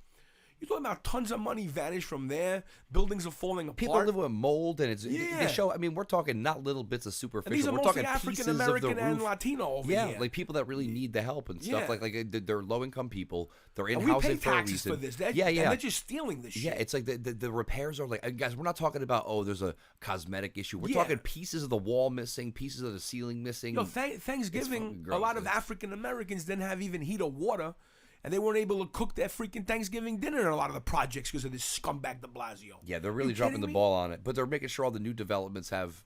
You're talking about tons of money vanished from there. Buildings are falling apart. People live with mold, and they show. I mean, we're talking not little bits of superficial. And these are we're mostly talking African American and Latino over here. Yeah, like people that really need the help and stuff. Yeah. Like they're low income people. They're in and housing we pay for a taxes reason. for this. Yeah. And they're just stealing this shit. Yeah, it's like the repairs are like, guys, we're not talking about, there's a cosmetic issue. We're talking pieces of the wall missing, pieces of the ceiling missing. Thanksgiving, a lot of African Americans didn't have even heat or water. And they weren't able to cook their freaking Thanksgiving dinner in a lot of the projects because of this scumbag de Blasio. Yeah, they're really dropping the ball on it. But they're making sure all the new developments have,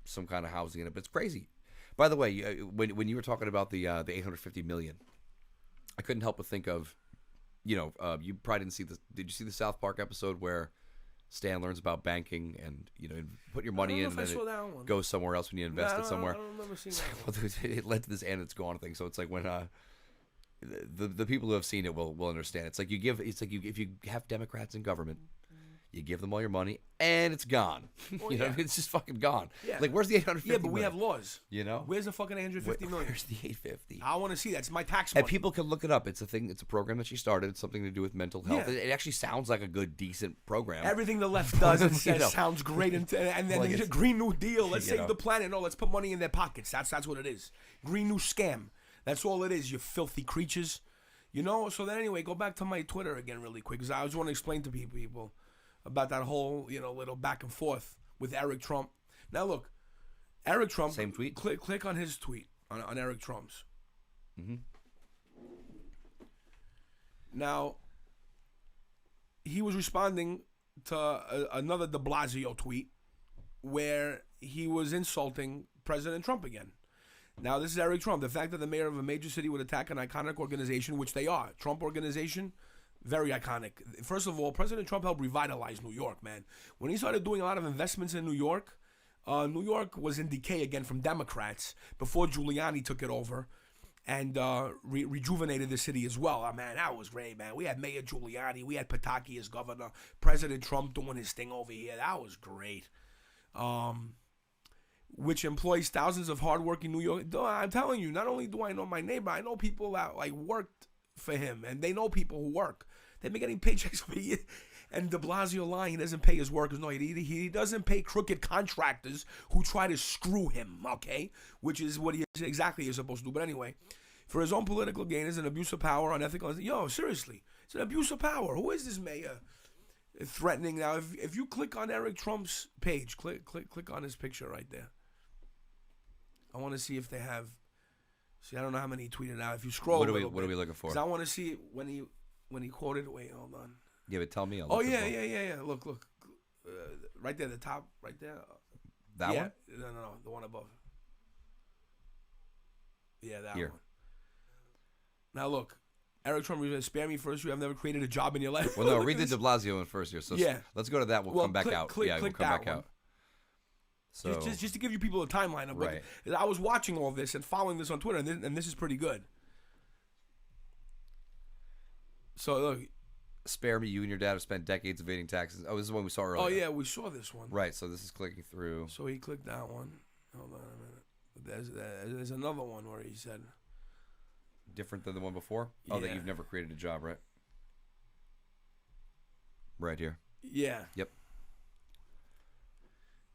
some kind of housing in it. But it's crazy. By the way, when you were talking about the 850 million, I couldn't help but think of, you probably didn't see this. Did you see the South Park episode where Stan learns about banking and put your money in and then it goes somewhere else when you invest it somewhere? I don't remember seeing that one. It led to this and it's gone thing. So it's like when the people who have seen it will understand. It's like if you have Democrats in government, you give them all your money and it's gone. Well, It's just fucking gone. Yeah. Like where's the 850 Yeah, but we million? have laws. Where's the fucking 850 million? Where's the 850? I want to see that. It's my tax money. And people can look it up. It's a thing. It's a program that she started. It's something to do with mental health. Yeah. It actually sounds like a good, decent program. Everything the left does and says sounds great, and then Like there's a Green New Deal. Let's you save the planet. No, let's put money in their pockets. That's what it is. Green New Scam. That's all it is. You filthy creatures. So then anyway, go back to my Twitter again really quick because I just want to explain to people about that whole little back and forth with Eric Trump. Now look, Eric Trump. Same tweet. Click on his tweet on Eric Trump's. Mm-hmm. Now, he was responding to another de Blasio tweet where he was insulting President Trump again. Now, this is Eric Trump. The fact that the mayor of a major city would attack an iconic organization, which they are, Trump Organization, very iconic. First of all, President Trump helped revitalize New York, man. When he started doing a lot of investments in New York was in decay again from Democrats before Giuliani took it over and rejuvenated the city as well. Oh, man, that was great, man. We had Mayor Giuliani. We had Pataki as governor. President Trump doing his thing over here. That was great. Which employs thousands of hardworking New York. I'm telling you, not only do I know my neighbor, I know people that worked for him, and they know people who work. They've been getting paychecks for years. And de Blasio lying, he doesn't pay his workers. No, he doesn't pay crooked contractors who try to screw him, okay? Which is what he exactly is supposed to do. But anyway, for his own political gain, is an abuse of power, unethical. Seriously, it's an abuse of power. Who is this mayor threatening? Now, if you click on Eric Trump's page, click on his picture right there. I want to see if they have. See, I don't know how many he tweeted out. If you scroll, what are we looking for? Because I want to see when he quoted. Wait, hold on. Yeah, but tell me. Oh yeah. Look, right there, the top, right there. That one? No, the one above. Yeah, that Here. one. Now look, Eric Trump, you're gonna spare me first. You have never created a job in your life. Well, no, read the de Blasio one first here. So yeah, let's go to that. We'll come back out. We'll come back out. So just to give you people a timeline of right. I was watching all this and following this on Twitter, and this is pretty good. So look, spare me. You and your dad have spent decades evading taxes. Oh, this is the one we saw earlier. Oh yeah, we saw this one. Right. So this is clicking through. So he clicked that one. Hold on a minute. There's another one where he said different than the one before. Oh, that you've never created a job, right? Right here. Yeah. Yep.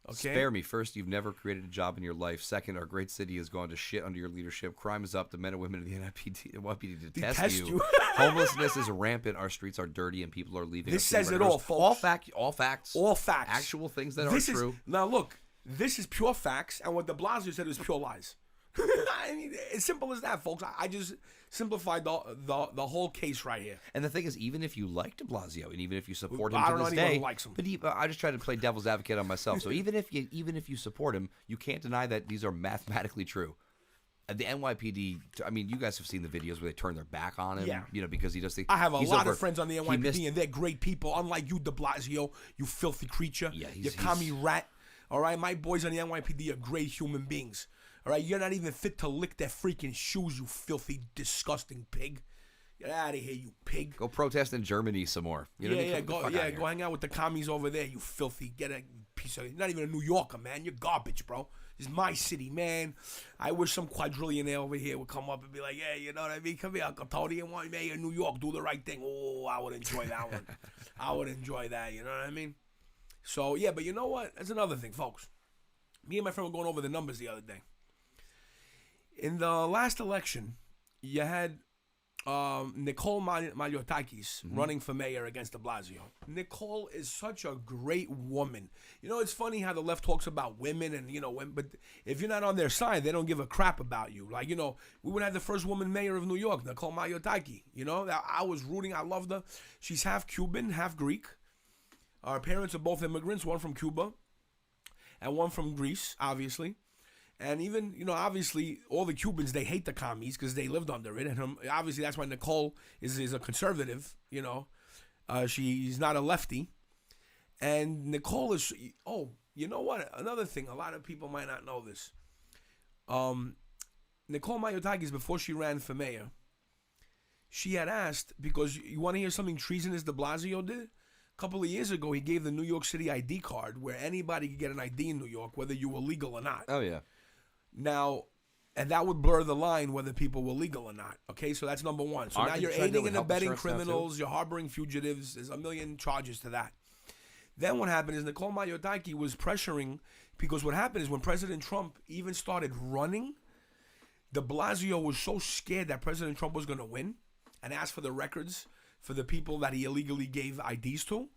Okay. Spare me. First, you've never created a job in your life. Second, our great city has gone to shit under your leadership. Crime is up. The men and women of the NYPD detest you. Homelessness is rampant. Our streets are dirty and people are leaving. This says it all, folks. All facts. Actual things that are true. Now look, this is pure facts, and what de Blasio said is pure lies. I mean, as simple as that, folks. I just simplified the whole case right here. And the thing is, even if you like de Blasio, and even if you support him I to don't know this anyone day, who likes him. but I just try to play devil's advocate on myself. So even if you support him, you can't deny that these are mathematically true. The NYPD, I mean, you guys have seen the videos where they turn their back on him, because he does things. I have a lot of friends on the NYPD, and they're great people, unlike you, de Blasio, you filthy creature. Yeah, you commie rat. All right, my boys on the NYPD are great human beings. All right, you're not even fit to lick their freaking shoes, you filthy, disgusting pig. Get out of here, you pig. Go protest in Germany some more. You know Go hang out with the commies over there, you filthy. Get a piece of. You're not even a New Yorker, man. You're garbage, bro. This is my city, man. I wish some quadrillionaire over here would come up and be like, yeah, you know what I mean? Come here, Uncle Tony, and want me in New York, do the right thing. Oh, I would enjoy that one. I would enjoy that, you know what I mean? So, yeah, but you know what? That's another thing, folks. Me and my friend were going over the numbers the other day. In the last election, you had Nicole Maliotakis running for mayor against de Blasio. Nicole is such a great woman. You know, it's funny how the left talks about women and, but if you're not on their side, they don't give a crap about you. Like, we would have the first woman mayor of New York, Nicole Maliotakis. I was rooting. I loved her. She's half Cuban, half Greek. Our parents are both immigrants, one from Cuba. and one from Greece, obviously. And even, obviously, all the Cubans, they hate the commies because they lived under it. And obviously, that's why Nicole is a conservative, she's not a lefty. And Nicole is, you know what? Another thing, a lot of people might not know this. Nicole Maiotakis, before she ran for mayor, she had asked, because you want to hear something treasonous de Blasio did? A couple of years ago, he gave the New York City ID card where anybody could get an ID in New York, whether you were legal or not. Oh, yeah. Now, and that would blur the line whether people were legal or not. Okay, so that's number one. So now you're aiding and abetting criminals, you're harboring fugitives. There's a million charges to that. Then what happened is Nicole Maiotakis was pressuring, because what happened is when President Trump even started running, de Blasio was so scared that President Trump was going to win and asked for the records for the people that he illegally gave IDs to.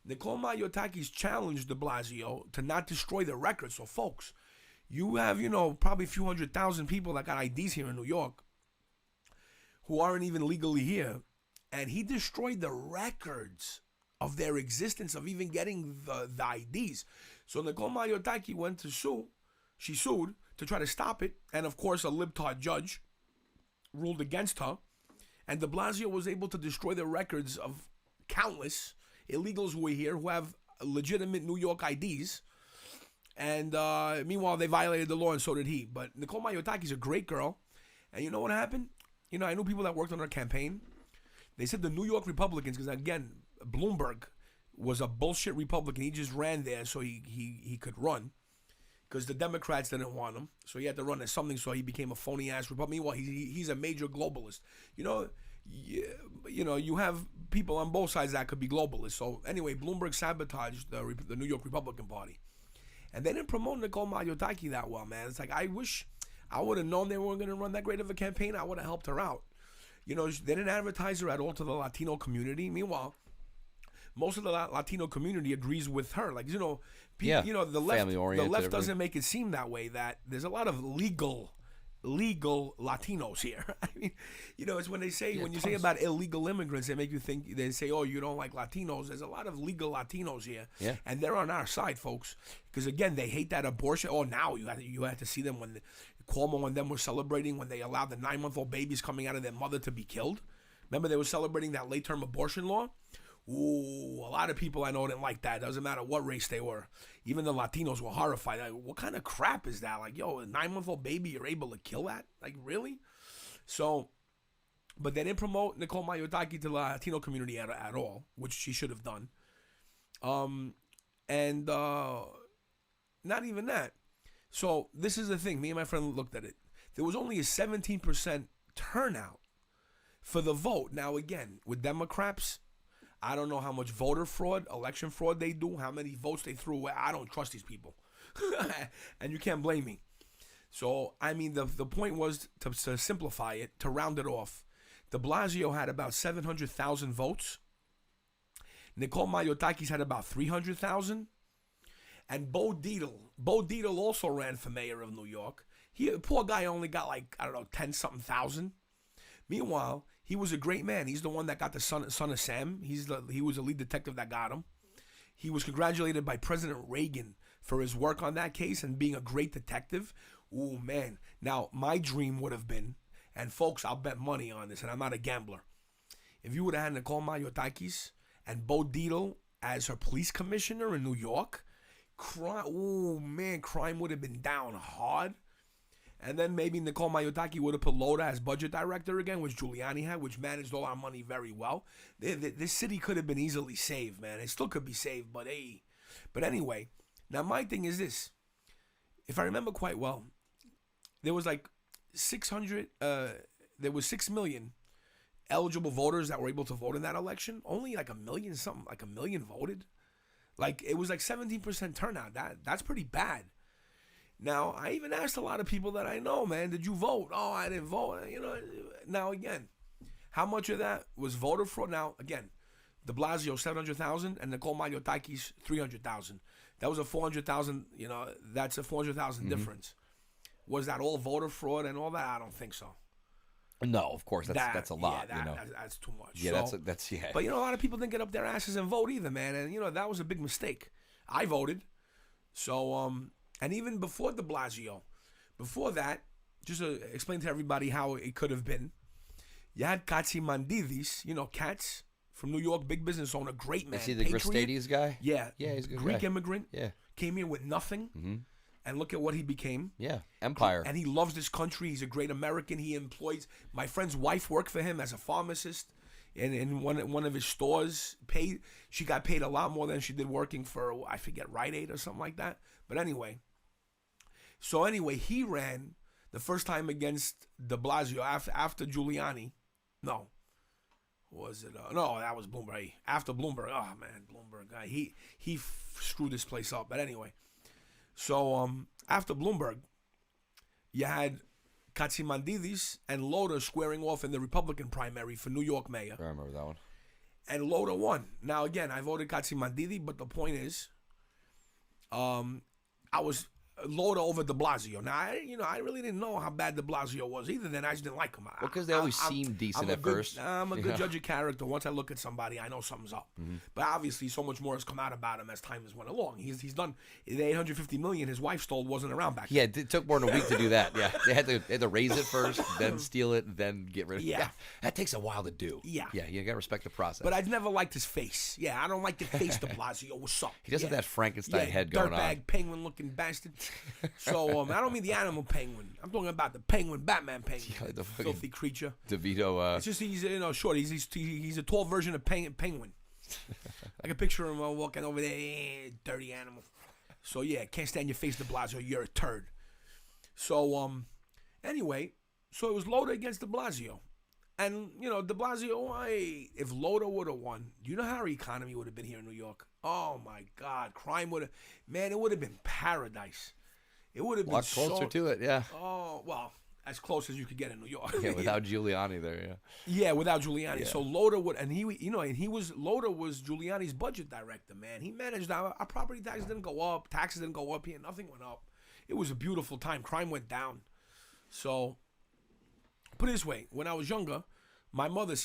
Nicole Maiotakis challenged de Blasio to not destroy the records. So, folks, you have, probably a few 100,000 people that got IDs here in New York who aren't even legally here. And he destroyed the records of their existence of even getting the IDs. So Nicole Maiotakis went to sue. She sued to try to stop it. And, of course, a libtard judge ruled against her. And de Blasio was able to destroy the records of countless illegals who were here who have legitimate New York IDs. And meanwhile, they violated the law, and so did he. But Nicole Maiotakis is a great girl. And you know what happened? I knew people that worked on her campaign. They said the New York Republicans, because, again, Bloomberg was a bullshit Republican. He just ran there so he could run, because the Democrats didn't want him. So he had to run as something, so he became a phony-ass Republican. Meanwhile, he's a major globalist. You have people on both sides that could be globalists. So anyway, Bloomberg sabotaged the New York Republican Party. And they didn't promote Nicole Maiotakis that well, man. It's like, I wish I would have known they weren't going to run that great of a campaign. I would have helped her out. They didn't advertise her at all to the Latino community. Meanwhile, most of the Latino community agrees with her. Like, the left doesn't make it seem that way, that there's a lot of legal Latinos here. I mean, it's when they say, when you say about illegal immigrants, they make you think, they say, oh, you don't like Latinos. There's a lot of legal Latinos here. Yeah. And they're on our side, folks. Because, again, they hate that abortion. Oh, now you had to see them when Cuomo and them were celebrating when they allowed the 9-month-old babies coming out of their mother to be killed. Remember, they were celebrating that late-term abortion law? Ooh, a lot of people I know didn't like that. Doesn't matter what race they were. Even the Latinos were horrified. Like, what kind of crap is that? Like, a 9-month-old baby, you're able to kill that? Like, really? So, but they didn't promote Nicole Maiotakis to the Latino community at all, which she should have done. And not even that. So, this is the thing. Me and my friend looked at it. There was only a 17% turnout for the vote. Now, again, with Democrats, I don't know how much voter fraud, election fraud they do, how many votes they threw away. I don't trust these people. And you can't blame me. So, I mean, the point was to simplify it, to round it off. De Blasio had about 700,000 votes. Nicole Maiotakis had about 300,000. And Bo Dietl also ran for mayor of New York. The poor guy only got 10-something thousand. Meanwhile, he was a great man. He's the one that got the son of Sam. He was a lead detective that got him. He was congratulated by President Reagan for his work on that case and being a great detective. Ooh, man. Now, my dream would have been, and folks, I'll bet money on this, and I'm not a gambler. If you would have had Nicole Maiotakis and Bo Dietl as her police commissioner in New York, crime would have been down hard. And then maybe Nicole Maiotakis would have put Loda as budget director again, which Giuliani had, which managed all our money very well. This city could have been easily saved, man. It still could be saved, but hey. But anyway, now my thing is this. If I remember quite well, there was 6 million eligible voters that were able to vote in that election. Only a million something, a million voted. It was 17% turnout. That's pretty bad. Now, I even asked a lot of people that I know, man, did you vote? Oh, I didn't vote. Now, again, how much of that was voter fraud? Now, again, de Blasio, 700,000, and Nicole Maiotakis, 300,000. That was a 400,000, that's a 400,000 difference. Was that all voter fraud and all that? I don't think so. No, of course, that's a lot. That's too much. Yeah, that's But a lot of people didn't get up their asses and vote either, man. And that was a big mistake. I voted. So, and even before de Blasio, before that, just to explain to everybody how it could have been, you had Katsimandidis, Katz from New York, big business owner, great man. Is he the patriot. Gristades guy? Yeah. Yeah, he's a good Greek guy. immigrant. Yeah. Came here with nothing. Mm-hmm. And look at what he became. Yeah. Empire. And he loves this country. He's a great American. He employs, my friend's wife worked for him as a pharmacist in one of his stores. She got paid a lot more than she did working for, I forget, Rite Aid or something like that. But anyway. So anyway, he ran the first time against de Blasio after Giuliani. No. Was it? No, that was Bloomberg. After Bloomberg. Oh, man, Bloomberg guy. He screwed this place up. But anyway. So after Bloomberg, you had Katsimandidis and Loda squaring off in the Republican primary for New York mayor. I remember that one. And Loda won. Now, again, I voted Katsimandidi, but the point is, I was Loda over de Blasio. Now, I really didn't know how bad de Blasio was either. Then I just didn't like him. Well, because they always seemed decent at first. I'm a good judge of character. Once I look at somebody, I know something's up. Mm-hmm. But obviously, so much more has come out about him as time has went along. He's done the $850 million his wife stole wasn't around back then. Yeah, it took more than a week to do that. Yeah, they had to raise it first, then steal it, then get rid of it. Yeah. That takes a while to do. Yeah, you gotta respect the process. But I've never liked his face. Yeah, I don't like the face de Blasio. What's up? He does have that Frankenstein head going on. Dirtbag, penguin-looking bastard. So I don't mean the animal penguin. I'm talking about the penguin, Batman penguin. Yeah, the filthy creature. DeVito. It's just he's short. He's a tall version of penguin. I can picture him walking over there, dirty animal. So yeah, can't stand your face, de Blasio. You're a turd. So anyway, so it was Loda against de Blasio. And, de Blasio, if Loda would have won, do you know how our economy would have been here in New York? Oh, my God. Crime would have, man, it would have been paradise. It would have been a lot closer to it, yeah. Oh, well, as close as you could get in New York. Yeah, without Giuliani there, yeah. Yeah, without Giuliani. Yeah. So Loda would, and Loda was Giuliani's budget director, man. He managed, our property taxes didn't go up, taxes didn't go up here, nothing went up. It was a beautiful time. Crime went down. So, put it this way, when I was younger, my mother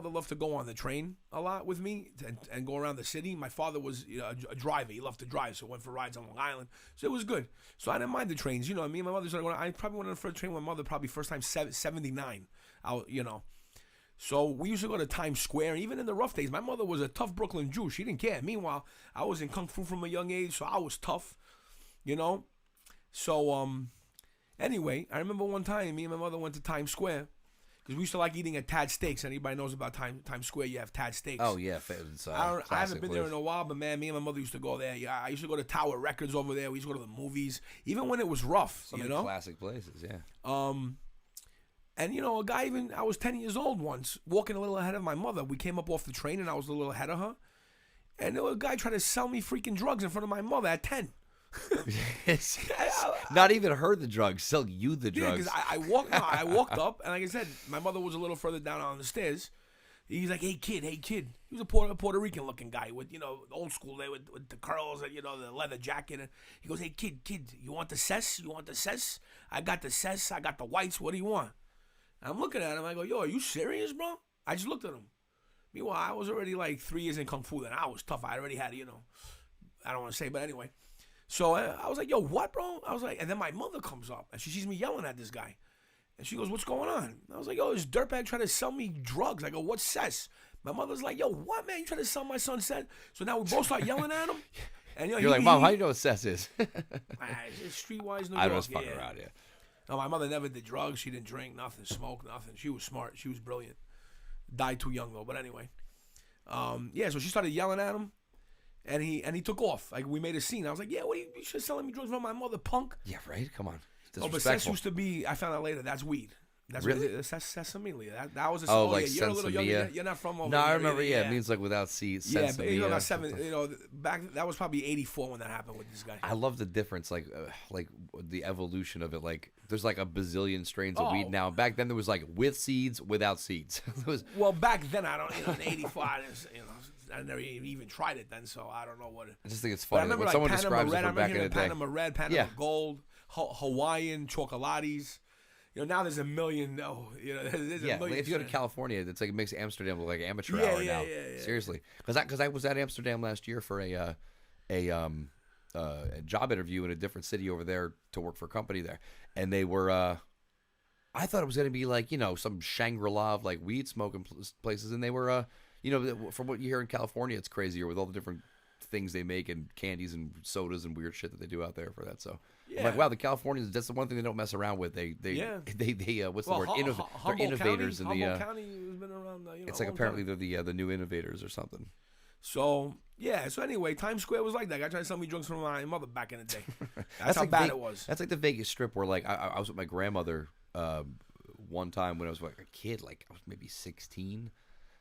loved to go on the train a lot with me and go around the city. My father was a driver. He loved to drive, so went for rides on Long Island. So it was good. So I didn't mind the trains. Me and my mother started going. I probably went on the first train with my mother probably first time 79. So we used to go to Times Square. Even in the rough days, my mother was a tough Brooklyn Jew. She didn't care. Meanwhile, I was in Kung Fu from a young age, so I was tough, So anyway, I remember one time me and my mother went to Times Square. Because we used to like eating at Tad Steaks. Anybody knows about Times Square? You have Tad Steaks. Oh, yeah. I haven't been there in a while, but, man, me and my mother used to go there. Yeah, I used to go to Tower Records over there. We used to go to the movies. Even when it was rough, Some classic places, yeah. And, a guy I was 10 years old once, walking a little ahead of my mother. We came up off the train, and I was a little ahead of her. And there was a guy trying to sell me freaking drugs in front of my mother at 10. Not even her the drugs, sell you the drugs. Yeah, because I walked up, and like I said, my mother was a little further down on the stairs. He's like, hey kid. He was a Puerto Rican looking guy with, old school there with the curls and, the leather jacket. And he goes, hey kid, you want the cess? I got the cess, I got the whites, what do you want? And I'm looking at him, I go, yo, are you serious, bro? I just looked at him. Meanwhile, I was already like 3 years in Kung Fu, and I was tough. I already had, I don't want to say, but anyway. So I was like, yo, what, bro? I was like, and then my mother comes up, and she sees me yelling at this guy. And she goes, what's going on? I was like, yo, this dirtbag trying to sell me drugs. I go, what's cess? My mother's like, yo, what, man? You trying to sell my son cess? So now we both start yelling at him. And you're like, Mom, how do you know what cess is? It's streetwise New York. I was fucking around, yeah. No, my mother never did drugs. She didn't drink, nothing, smoke, nothing. She was smart. She was brilliant. Died too young, though. But anyway. So she started yelling at him. And he took off. Like, we made a scene. I was like, yeah, what are you just selling me drugs from my mother, punk? Yeah, right? Come on. Oh, but cess used to be, I found out later, that's weed. That's really? Sesame. That was a oh, like you're a little younger. You're not from over there. No, I remember, it means like without seeds. Yeah, but about 7, back, that was probably 84 when that happened with this guy. I love the difference, like the evolution of it. Like, there's like a bazillion strains of weed now. Back then, there was like with seeds, without seeds. Well, back then, I don't, in 85, I never even tried it then, so I don't know what it. I just think it's funny. When like someone describes it from back in the day. Panama Red, Panama Gold, Hawaiian, Chocolates. Now there's a million. There's a million. Like if you go to California, it's like it makes Amsterdam look like amateur hour now. Yeah. Seriously, because I was at Amsterdam last year for a a job interview in a different city over there to work for a company there, and they were. I thought it was going to be like some Shangri-La of like weed smoking places, and they were from what you hear in California, it's crazier with all the different things they make and candies and sodas and weird shit that they do out there for that. So I'm like, wow, the Californians, that's the one thing they don't mess around with. They what's the word? They're innovators in the Humboldt County has been around. it's like apparently they're the new innovators or something. So yeah. So anyway, Times Square was like that. I tried to sell me drugs from my mother back in the day. That's how like bad it was. That's like the Vegas Strip where like I was with my grandmother one time when I was like a kid, like I was maybe 16,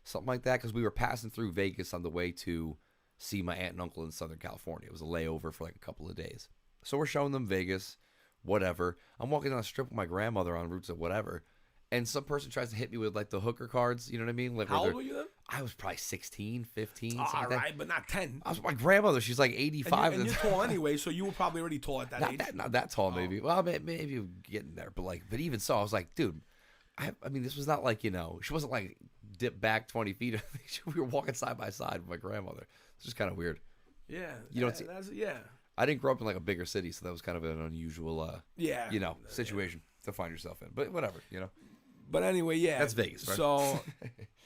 something like that, because we were passing through Vegas on the way to see my aunt and uncle in Southern California. It was a layover for like a couple of days. So we're showing them Vegas, whatever. I'm walking down the strip with my grandmother on routes of whatever, and some person tries to hit me with like the hooker cards, you know what I mean? Like, how old were you then? I was probably 16, 15. All right, but not 10. I was with my grandmother. She's like 85. And you're tall anyway, so you were probably already tall at that age. Not that tall, maybe. Well, maybe getting there, but even so, I was like, dude, I mean, this was not like, she wasn't like dipped back 20 feet. We were walking side by side with my grandmother. It's just kind of weird. Yeah. Yeah. I didn't grow up in like a bigger city, so that was kind of an unusual, situation to find yourself in. But whatever, But anyway, yeah. That's Vegas, right? So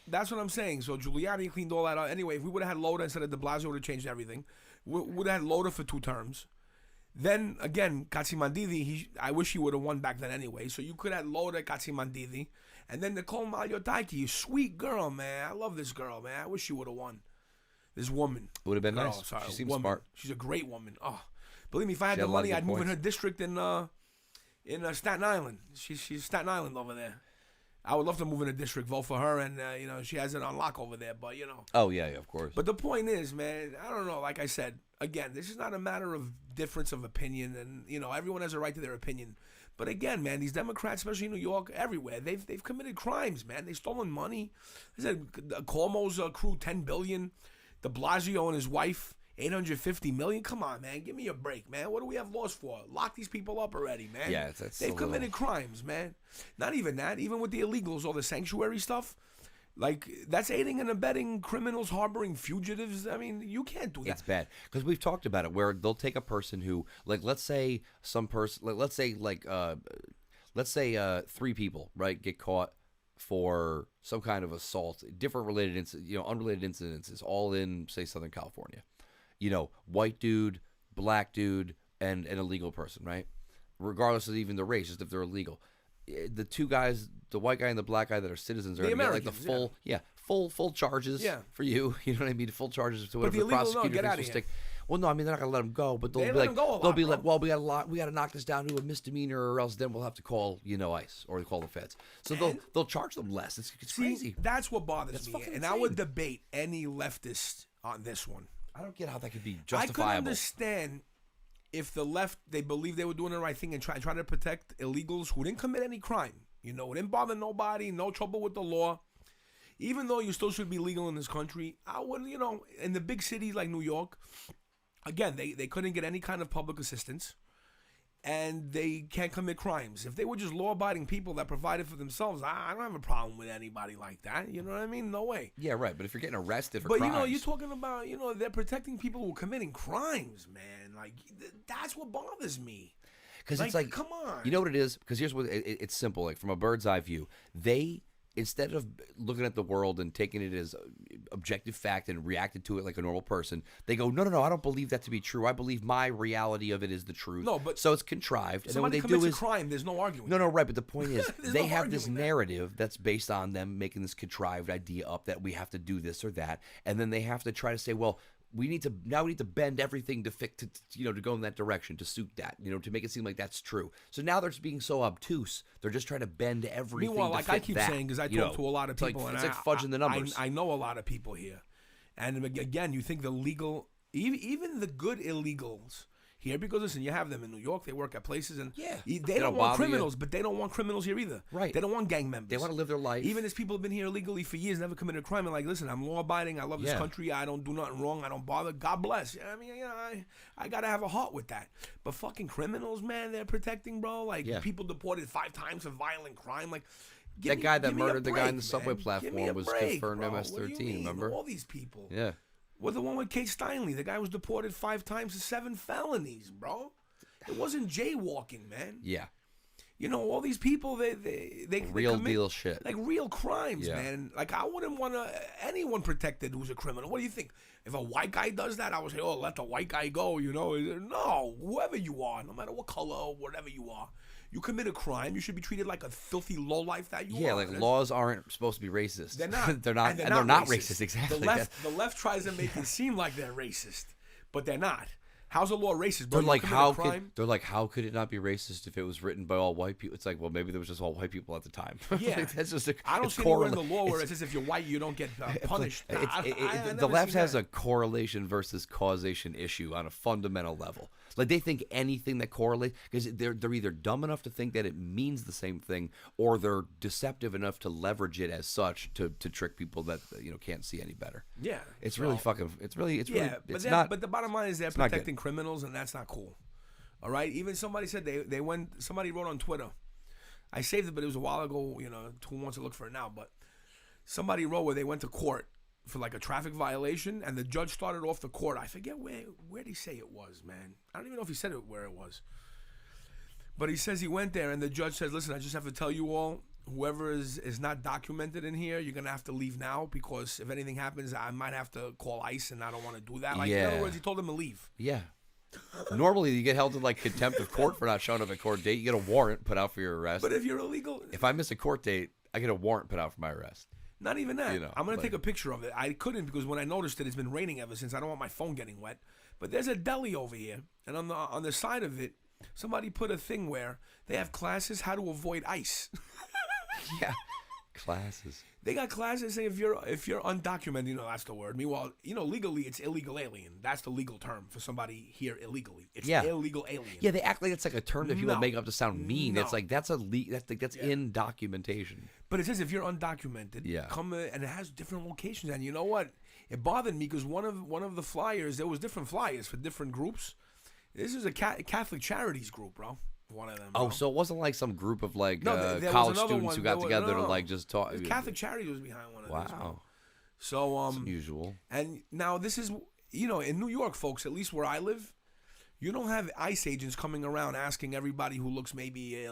that's what I'm saying. So Giuliani cleaned all that out. Anyway, if we would have had Loda instead of de Blasio, would have changed everything. We would have had Loda for 2 terms. Then, again, Katzimandidi, I wish he would have won back then anyway. So you could have Loda, Katzimandidi. And then Nicole Maliotaiki, sweet girl, man. I love this girl, man. I wish she would have won. This woman. It would have been nice. Sorry, she seems smart. She's a great woman. Oh, believe me, if I had the money, I'd move in her district in Staten Island. She's Staten Island over there. I would love to move in a district, vote for her, and she has it on lock over there. But Oh yeah, of course. But the point is, man, I don't know. Like I said, again, this is not a matter of difference of opinion, and everyone has a right to their opinion. But again, man, these Democrats, especially in New York, everywhere, they've committed crimes, man. They've stolen money. I said Cuomo's accrued $10 billion. De Blasio and his wife, $850 million. Come on, man, give me a break, man. What do we have laws for? Lock these people up already, man. Yeah, they've committed crimes, man. Not even that. Even with the illegals, all the sanctuary stuff, like that's aiding and abetting criminals harboring fugitives. I mean, you can't do that. It's bad because we've talked about it where they'll take a person who, like, let's say 3 people, right, get caught for some kind of assault, different related unrelated incidences, all in, say, Southern California. White dude, black dude, and an illegal person, right? Regardless of even the race, just if they're illegal. The 2 guys, the white guy and the black guy that are citizens, are going to get like the full charges for you. You know what I mean? Full charges to whatever the prosecutor thinks will stick. Well, no, I mean they're not gonna let them go, but they'll be like, well, we got to knock this down to a misdemeanor, or else then we'll have to call ICE or call the feds. So they'll charge them less. It's crazy. That's what bothers me, and I would debate any leftist on this one. I don't get how that could be justifiable. I could understand if the left, they believe they were doing the right thing and trying to protect illegals who didn't commit any crime. Who didn't bother nobody, no trouble with the law. Even though you still should be legal in this country, I would, in the big cities like New York, again, they couldn't get any kind of public assistance, and they can't commit crimes. If they were just law-abiding people that provided for themselves, I don't have a problem with anybody like that. You know what I mean? No way. Yeah, right. But if you're getting arrested for crimes... But, you're talking about, they're protecting people who are committing crimes, man. Like, that's what bothers me. Because it's like... Come on. You know what it is? Because here's what... It's simple. Like, from a bird's eye view, they... Instead of looking at the world and taking it as objective fact and reacting to it like a normal person, they go, no, I don't believe that to be true. I believe my reality of it is the truth. No, but so it's contrived. And then what they do is a crime. There's no arguing. No, right. But the point is, they have this narrative that's based on them making this contrived idea up that we have to do this or that, and then they have to try to say, well, we need to bend everything to go in that direction to suit that, to make it seem like that's true. So now they're just being so obtuse. They're just trying to bend everything. Meanwhile, to like fit I keep that, saying, because I talk to a lot of people, it's like fudging the numbers. I know a lot of people here, and again, you think the legal, even the good illegals here, because listen, you have them in New York. They work at places, and they don't want criminals, but they don't want criminals here either. Right? They don't want gang members. They want to live their life. Even as people have been here illegally for years, never committed a crime, and like, listen, I'm law abiding. I love this country. I don't do nothing wrong. I don't bother. God bless. I mean, I gotta have a heart with that. But fucking criminals, man, they're protecting, bro. Like people deported 5 times for violent crime. Like that guy that murdered the guy on the subway platform was confirmed MS-13. Remember all these people? Yeah. Well, the one with Kate Steinle. The guy was deported 5 times for 7 felonies, bro. It wasn't jaywalking, man. Yeah. You know, all these people, they Real commit, deal shit. like real crimes, Yeah. man. Like I wouldn't want anyone protected who's a criminal. What do you think? If a white guy does that, I would say, oh, let the white guy go. You know, no, whoever you are, no matter what color or whatever you are, you commit a crime, you should be treated like a filthy lowlife that you are. Yeah, like laws aren't supposed to be racist. They're not. they're not. And they're not racist. Exactly. The left tries to make it seem like they're racist, but they're not. How's a law racist? Bro? They're like, how could could it not be racist if it was written by all white people? It's like, well, maybe there was just all white people at the time. Yeah, like, that's just I don't see anywhere in the law where it says if you're white you don't get punished. The left has a correlation versus causation issue on a fundamental level. Like they think anything that correlates, because they're either dumb enough to think that it means the same thing, or they're deceptive enough to leverage it as such to trick people that can't see any better. Yeah, it's really fucking. It's really. But the bottom line is they're protecting criminals, and that's not cool. All right. Even somebody said they went. Somebody wrote on Twitter. I saved it, but it was a while ago. Who wants to look for it now? But somebody wrote where they went to court for like a traffic violation, and the judge started off the court. I forget where did he say it was, man. I don't even know if he said it where it was. But he says he went there, and the judge says, "Listen, I just have to tell you all, whoever is not documented in here, you're gonna have to leave now, because if anything happens, I might have to call ICE, and I don't want to do that." Like, in other words, he told them to leave. Yeah. Normally, you get held in like contempt of court for not showing up at court date. You get a warrant put out for your arrest. But if you're illegal, if I miss a court date, I get a warrant put out for my arrest. Not even that. I'm going to take a picture of it. I couldn't, because when I noticed it, it's been raining ever since. I don't want my phone getting wet. But there's a deli over here, and on the side of it, somebody put a thing where they have classes how to avoid ICE. Yeah, classes. They got classes saying if you're undocumented, that's the word. Meanwhile, legally it's illegal alien. That's the legal term for somebody here illegally. It's illegal alien. Yeah, they act like it's like a term that people make up to sound mean. No. It's like that's in documentation. But it says if you're undocumented, come and it has different locations. And you know what? It bothered me because one of the flyers, there was different flyers for different groups. This is a Catholic Charities group, bro. One of them. Oh, bro. so it wasn't like some group of like there college was students who got together to like just talk. Catholic Charities was behind one of these. Wow. So That's unusual. And now this is in New York, folks, at least where I live, you don't have ICE agents coming around asking everybody who looks maybe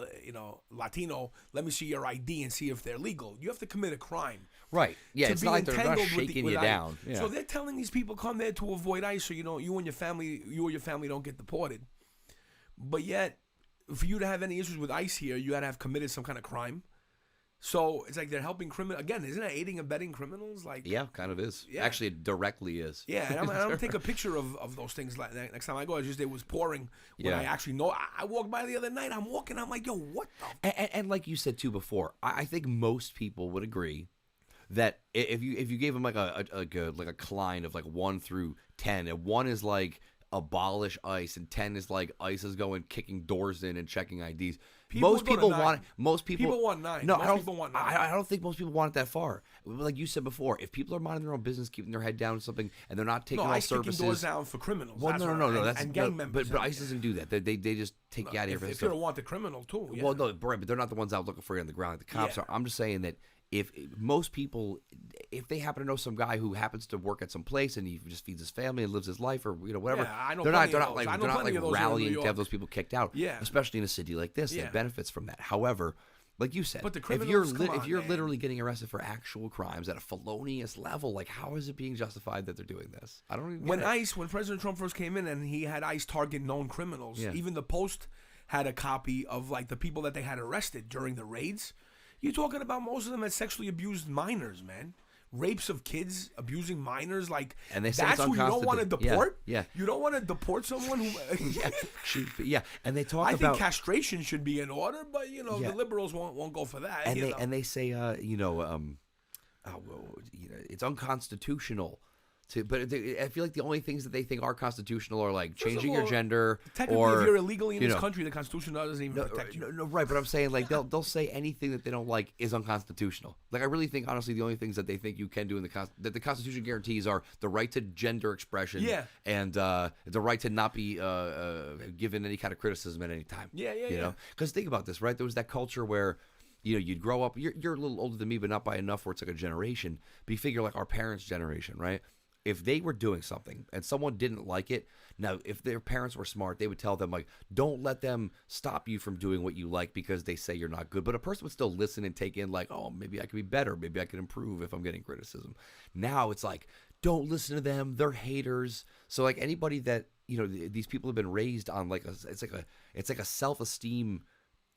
Latino, let me see your ID and see if they're legal. You have to commit a crime. Right. Yeah, it's not like they're not shaking you down. Yeah. So they're telling these people come there to avoid ICE, so you or your family don't get deported. But yet, for you to have any issues with ICE here, you got to have committed some kind of crime. So it's like they're helping criminals. Again, isn't that aiding and abetting criminals? Like, yeah, kind of is. Yeah. Actually, it directly is. Yeah, and I'm going to take a picture of those things next time I go. It's just it was pouring when I actually know. I walked by the other night. I'm walking. I'm like, yo, what the? And like you said too before, I think most people would agree that if you gave them like a Klein of like 1 through 10, and 1 is like abolish ICE, and 10 is like ICE is going kicking doors in and checking IDs. Most people want 9. No, People want 9. I don't think most people want it that far. Like you said before, if people are minding their own business, keeping their head down or something, and they're not taking all services, kicking doors down for criminals. Well, no, that's and gang members. But ICE doesn't do that. They just take you out of here. If you're a wanted criminal too. Yeah. Well, no, right, but they're not the ones out looking for you on the ground. Like the cops are. I'm just saying that if most people, if they happen to know some guy who happens to work at some place and he just feeds his family and lives his life, or whatever, they're not like rallying to have those people kicked out. Yeah. Especially in a city like this that benefits from that. However, like you said, but the if you're literally getting arrested for actual crimes at a felonious level, like how is it being justified that they're doing this? I don't even get it. When President Trump first came in and he had ICE target known criminals, even the Post had a copy of like the people that they had arrested during the raids. You're talking about most of them had sexually abused minors, man. Rapes of kids, abusing minors, like, and they say that's who you don't want to deport. Yeah. You don't want to deport someone who. Yeah, and they talk I about. think castration should be in order, but the liberals won't go for that. And they say it's unconstitutional. But I feel like the only things that they think are constitutional are like changing your gender. Technically, if you're illegally in this country, the Constitution doesn't even protect you. No, right, but I'm saying like they'll say anything that they don't like is unconstitutional. Like I really think honestly the only things that they think you can do in that the Constitution guarantees are the right to gender expression, and the right to not be given any kind of criticism at any time. Yeah. Because think about this, right? There was that culture where you'd grow up. You're a little older than me, but not by enough where it's like a generation. But you figure like our parents' generation, right? if they were doing something and someone didn't like it, now if their parents were smart, they would tell them like, don't let them stop you from doing what you like because they say you're not good. But a person would still listen and take in like, oh, maybe I could be better, maybe I could improve if I'm getting criticism. Now it's like, don't listen to them, they're haters. So like anybody that, you know, these people have been raised on like it's like a self-esteem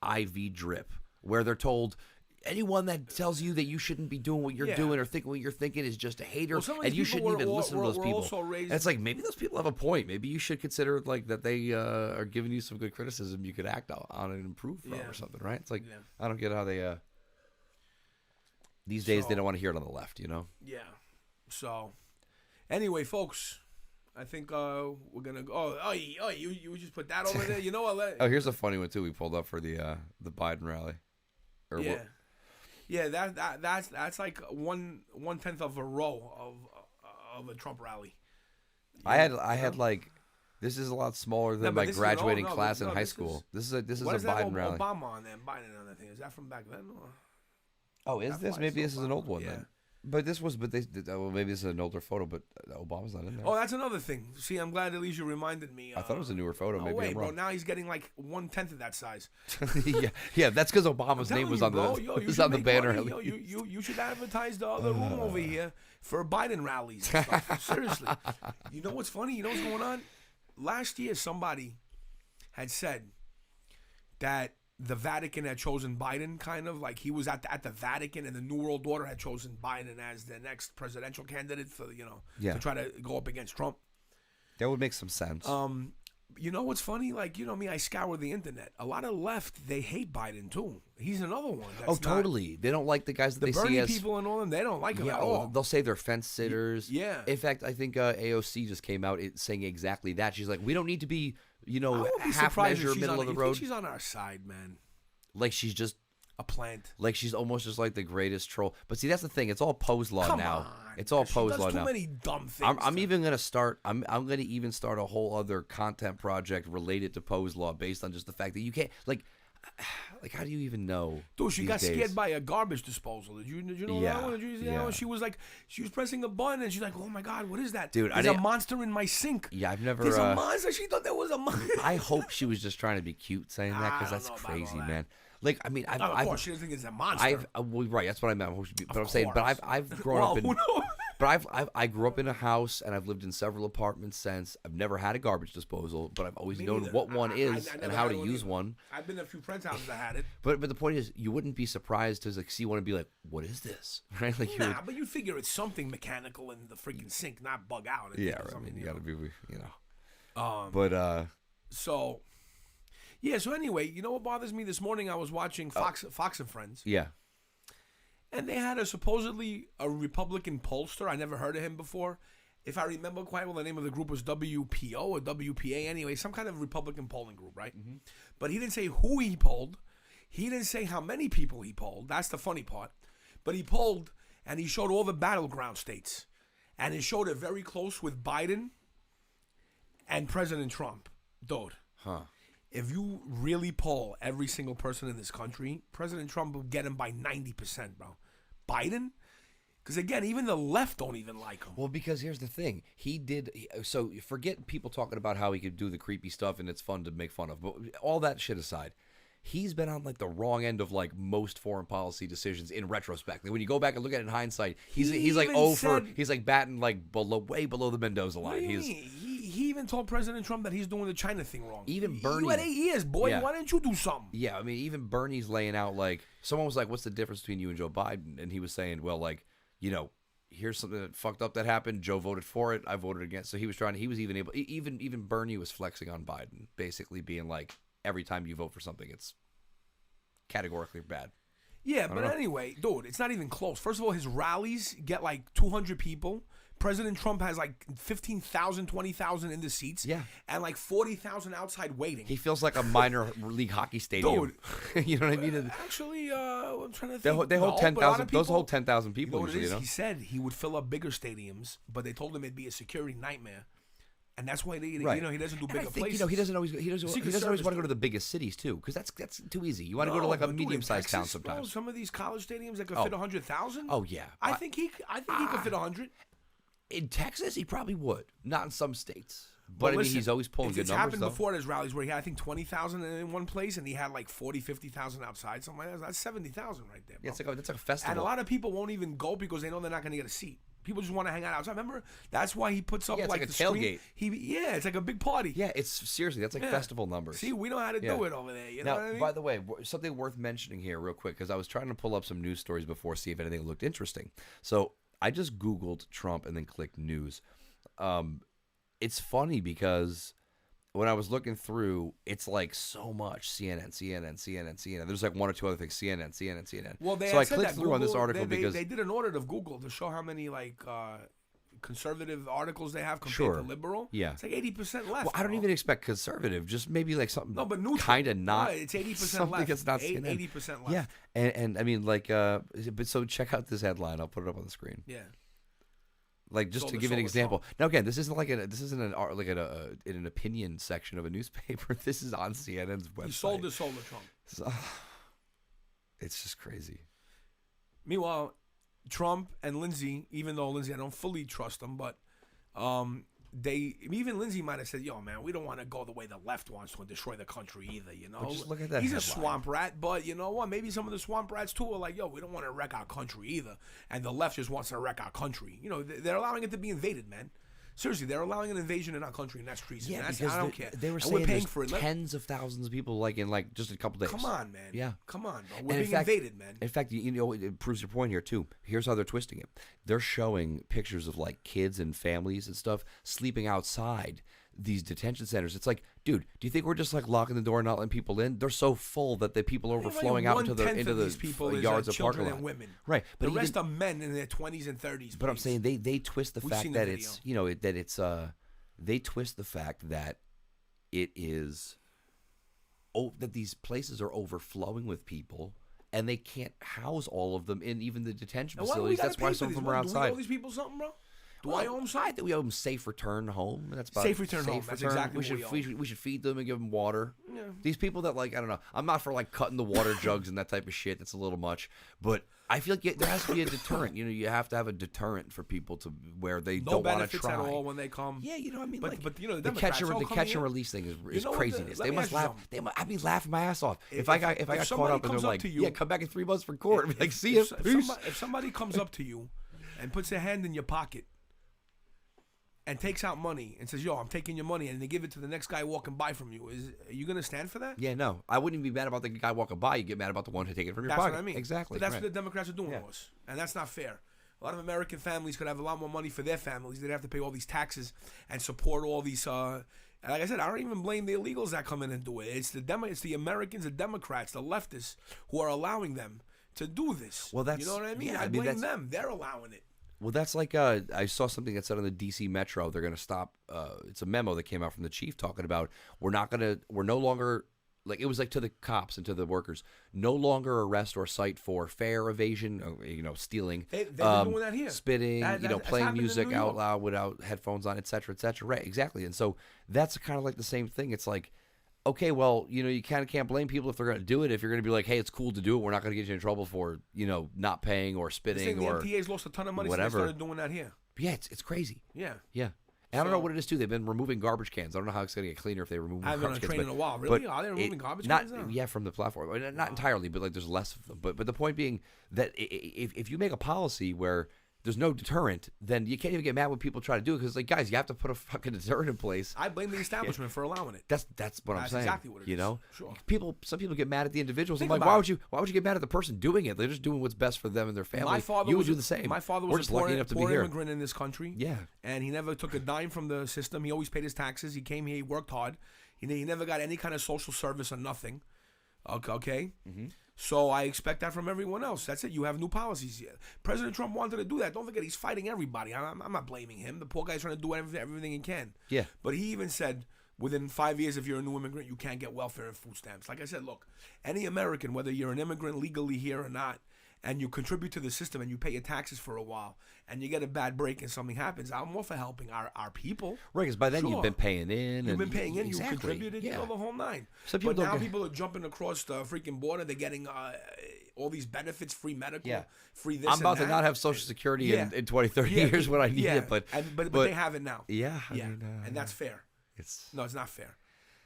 IV drip where they're told, anyone that tells you that you shouldn't be doing what you're doing or thinking what you're thinking is just a hater, and you shouldn't even listen to those people. And it's like, maybe those people have a point. Maybe you should consider like that they are giving you some good criticism you could act on and improve from or something, right? It's like, I don't get how they these days they don't want to hear it on the left, you know? Yeah. So, anyway, folks, I think we're gonna go. Oh, you just put that over there. You know what? Oh, here's a funny one too. We pulled up for the Biden rally. Yeah, that's like 1/10 of a row of a Trump rally. I had like, this is a lot smaller than my graduating class in high school. This is a Biden rally. Obama on there, Biden on that thing. Is that from back then? Or? Oh, is this? Maybe this is an old one then. But maybe this is an older photo, but Obama's not in there. Oh, that's another thing. See, I'm glad at least you reminded me. I thought it was a newer photo. No maybe way, I'm wrong. bro. Now he's getting like 1/10 of that size. yeah. That's because Obama's name was on the banner. You should advertise the other room over here for Biden rallies and stuff. Seriously. You know what's funny? You know what's going on? Last year, somebody had said that the Vatican had chosen Biden, kind of like he was at the Vatican, and the New World Order had chosen Biden as the next presidential candidate for to try to go up against Trump. That would make some sense. You know what's funny? Like, you know me, I scour the internet. A lot of left, they hate Biden too. He's another one. That's totally. They don't like the guys that they Bernie see as people and all them. They don't like him at all. They'll say they're fence sitters. Yeah. In fact, I think AOC just came out saying exactly that. She's like, we don't need to be, half measure, middle of the road. She's on our side, man. Like she's just a plant. Like she's almost just like the greatest troll. But see, that's the thing. It's all pose law now. On. It's all pose law now. Too many dumb things. I'm even gonna start. I'm gonna even start a whole other content project related to pose law based on just the fact that you can't like how do you even know? Dude, she got scared by a garbage disposal. Did you know that one? Did you see that one? She was pressing a button and she's like, oh my God, what is that? Dude, there's a monster in my sink. Yeah, I've never. There's a monster. She thought there was a monster. I hope she was just trying to be cute saying that because that's crazy, man. Like, I mean, of course, she doesn't think it's a monster. Right, that's what I meant. But I'm saying, but I've grown up in. But I grew up in a house and I've lived in several apartments since. I've never had a garbage disposal, but I've always known what one is and how to use one. I've been to a few friends' houses that had it. But the point is, you wouldn't be surprised to see one and be like, "What is this?" Right? Like, but you figure it's something mechanical in the freaking sink, not bug out. Yeah, right. I mean, you got to be, But so. Yeah, so anyway, you know what bothers me? This morning I was watching Fox and Friends. Yeah. And they had supposedly a Republican pollster. I never heard of him before. If I remember quite well, the name of the group was WPO or WPA anyway, some kind of Republican polling group, right? Mm-hmm. But he didn't say who he polled. He didn't say how many people he polled. That's the funny part. But he polled, and he showed all the battleground states. And he showed it very close with Biden and President Trump. Dude. Huh. If you really poll every single person in this country, President Trump will get him by 90%, bro. Biden? Because, again, even the left don't even like him. Well, because here's the thing. So forget people talking about how he could do the creepy stuff and it's fun to make fun of. But all that shit aside, he's been on, like, the wrong end of, like, most foreign policy decisions in retrospect. Like, when you go back and look at it in hindsight, he's like he's like batting, like, way below the Mendoza line. He even told President Trump that he's doing the China thing wrong. Even Bernie. You had 8 years, boy. Yeah. Why didn't you do something? Yeah, I mean, even Bernie's laying out, like, someone was like, what's the difference between you and Joe Biden? And he was saying, well, like, here's something that fucked up that happened. Joe voted for it. I voted against. So he was even Bernie was flexing on Biden, basically being like, every time you vote for something, it's categorically bad. Yeah, but anyway, dude, it's not even close. First of all, his rallies get like 200 people. President Trump has like 15,000, 20,000 in the seats. Yeah. And like 40,000 outside waiting. He feels like a minor league hockey stadium. Dude. You know what I mean? Actually, I'm trying to think. They hold 10,000. Those hold 10,000 people usually, He said he would fill up bigger stadiums, but they told him it'd be a security nightmare. And that's why he doesn't do bigger places. He doesn't always want to go to the biggest cities too, because that's too easy. You want to go to like a medium-sized town sometimes. Bro, some of these college stadiums that could fit 100,000. Oh yeah, I think he could fit 100. In Texas, he probably would. Not in some states. But Well, I mean, listen, he's always pulling good it's numbers, happened though. before. There's rallies where he had, I think, 20,000 in one place, and he had like 40, 50,000 outside. Something like that. That's 70,000 right there, bro. Yeah, that's like a festival. And a lot of people won't even go because they know they're not going to get a seat. People just want to hang out outside. Remember, that's why he puts up Yeah, it's like a the tailgate. Screen. It's like a big party. Yeah, it's seriously, that's like festival numbers. See, we know how to do it over there. You know Now, what I mean? by the way, something worth mentioning here, real quick, because I was trying to pull up some news stories before, see if anything looked interesting. So I just Googled Trump and then clicked news. It's funny because when I was looking through, it's like so much CNN. There's like one or two other things, CNN. Well, so I clicked through on this article because they did an audit of Google to show how many conservative articles they have compared to liberal. Yeah, it's like 80% left. Well, I don't even expect conservative. Just maybe like something. No, but neutral. Kind of not. Right, it's 80% something left. That's not CNN. 80% left. Yeah, and I mean like but so check out this headline. I'll put it up on the screen. Yeah. Like just to give you an example. Now again, this isn't an opinion section of a newspaper. This is on CNN's website. He sold his soul to Trump. So, it's just crazy. Meanwhile, Trump and Lindsey, even though Lindsey, I don't fully trust them, but even Lindsey might have said, "Yo, man, we don't want to go the way the left wants to and destroy the country either." You know, But just look at that he's headline. a swamp rat, but you know what? Maybe some of the swamp rats too are like, "Yo, we don't want to wreck our country either," and the left just wants to wreck our country. You know, they're allowing it to be invaded, man. Seriously, they're allowing an invasion in our country, and that's treason. Yeah, That's, because I don't care. they were And saying we're paying there's for it. tens of thousands of people like in like just a couple days. Come on, man. Yeah. Come on, bro. And We're in being fact- invaded, man. In fact, you know, it proves your point here too. Here's how they're twisting it. They're showing pictures of like kids and families and stuff sleeping outside these detention centers. It's like, dude, do you think we're just like locking the door and not letting people in? They're so full that the people are overflowing out into the these people yards is, of parking children lot. and women. Right, The but rest are men in their 20s and 30s. But I'm please. saying they twist the We've fact seen the that video. it's, you know, that it's they twist the fact that it is that these places are overflowing with people and they can't house all of them in even the detention And why do we facilities. gotta That's pay why for some of these, them bro? are Do we outside. owe these people something, bro? Do Well, I owe them I something? think we owe them safe return home. And that's about Safe return home. That's exactly we what should we owe. we should feed them and give them water. Yeah. These people that like I don't know. I'm not for like cutting the water jugs and that type of shit. That's a little much. But I feel like there has to be a deterrent. You know, you have to have a deterrent for people to where they No don't want to benefits try. at all when they come. Yeah, you know what I mean. But you know the the Democrats catch all and coming in. release thing is know what, craziness. let They me must ask you laugh. something. I'd be laughing my ass off if I got caught somebody up and they're comes up like, to you- yeah, come back in 3 months for court. I'd be like, see you. If somebody comes up to you and puts their hand in your pocket and takes out money and says, "Yo, I'm taking your money," and they give it to the next guy walking by from you, are you gonna stand for that? Yeah, no, I wouldn't even be mad about the guy walking by. You get mad about the one who take it from your That's pocket. what I mean. Exactly. But that's right. what the Democrats are doing Yeah. to us, and that's not fair. A lot of American families could have a lot more money for their families. They'd have to pay all these taxes and support all these. Like I said, I don't even blame the illegals that come in and do it. It's the Americans, the Democrats, the leftists who are allowing them to do this. Well, that's- you know what I mean. yeah, I I mean, blame that's- them. They're allowing it. Well, that's like I saw something that said on the DC Metro they're going to stop. It's a memo that came out from the chief talking about we're no longer like it was like to the cops and to the workers, no longer arrest or cite for fare evasion, stealing, They've been doing that here. spitting, That's playing happened in music New out York. loud without headphones on, et cetera, et cetera. Right, exactly. And so that's kind of like the same thing. It's like, okay, well, you kind of can't blame people if they're going to do it. If you're going to be like, hey, it's cool to do it, we're not going to get you in trouble for, not paying or This spitting thing, the or MTA's lost a ton of money whatever. since they started doing that here. Yeah, it's crazy. Yeah. Yeah. And I don't know So- what it is, too. They've been removing garbage cans. I don't know how it's going to get cleaner if they remove I haven't been on garbage a cans. train in a while. Really? Are they removing garbage cans now? Yeah, from the platform. Not entirely, but like there's less of them. But the point being that if you make a policy where there's no deterrent, then you can't even get mad when people try to do it because, like, guys, you have to put a fucking deterrent in place. I blame the establishment for allowing it. That's what I'm That's saying. exactly what it is. Sure. Some people get mad at the individuals. Think I'm like, about why would you get mad at the person doing it? They're just doing what's best for them and their family. My father you was would do the same. My father We're was just a poor, lucky enough to be poor here. immigrant in this country. Yeah. And he never took a dime from the system. He always paid his taxes. He came here. He worked hard. He never got any kind of social service or nothing. Okay. Mm-hmm. So I expect that from everyone else. That's it. You have new policies here. President Trump wanted to do that. Don't forget, he's fighting everybody. I'm not blaming him. The poor guy's trying to do everything he can. Yeah. But he even said, within 5 years, if you're a new immigrant, you can't get welfare and food stamps. Like I said, look, any American, whether you're an immigrant legally here or not, and you contribute to the system and you pay your taxes for a while, and you get a bad break and something happens, I'm all for helping our people. Right, because by then Sure. you've been paying in. You've been paying in, exactly. you contributed, yeah. the whole nine. Some people But now don't get- people are jumping across the freaking border. They're getting all these benefits, free medical, Yeah. free this. I'm about and to that. not have Social Security Yeah. in 20, 30 Yeah, years when I need it, but but they have it now. yeah, I Yeah, mean, and that's fair. it's. No, it's not fair.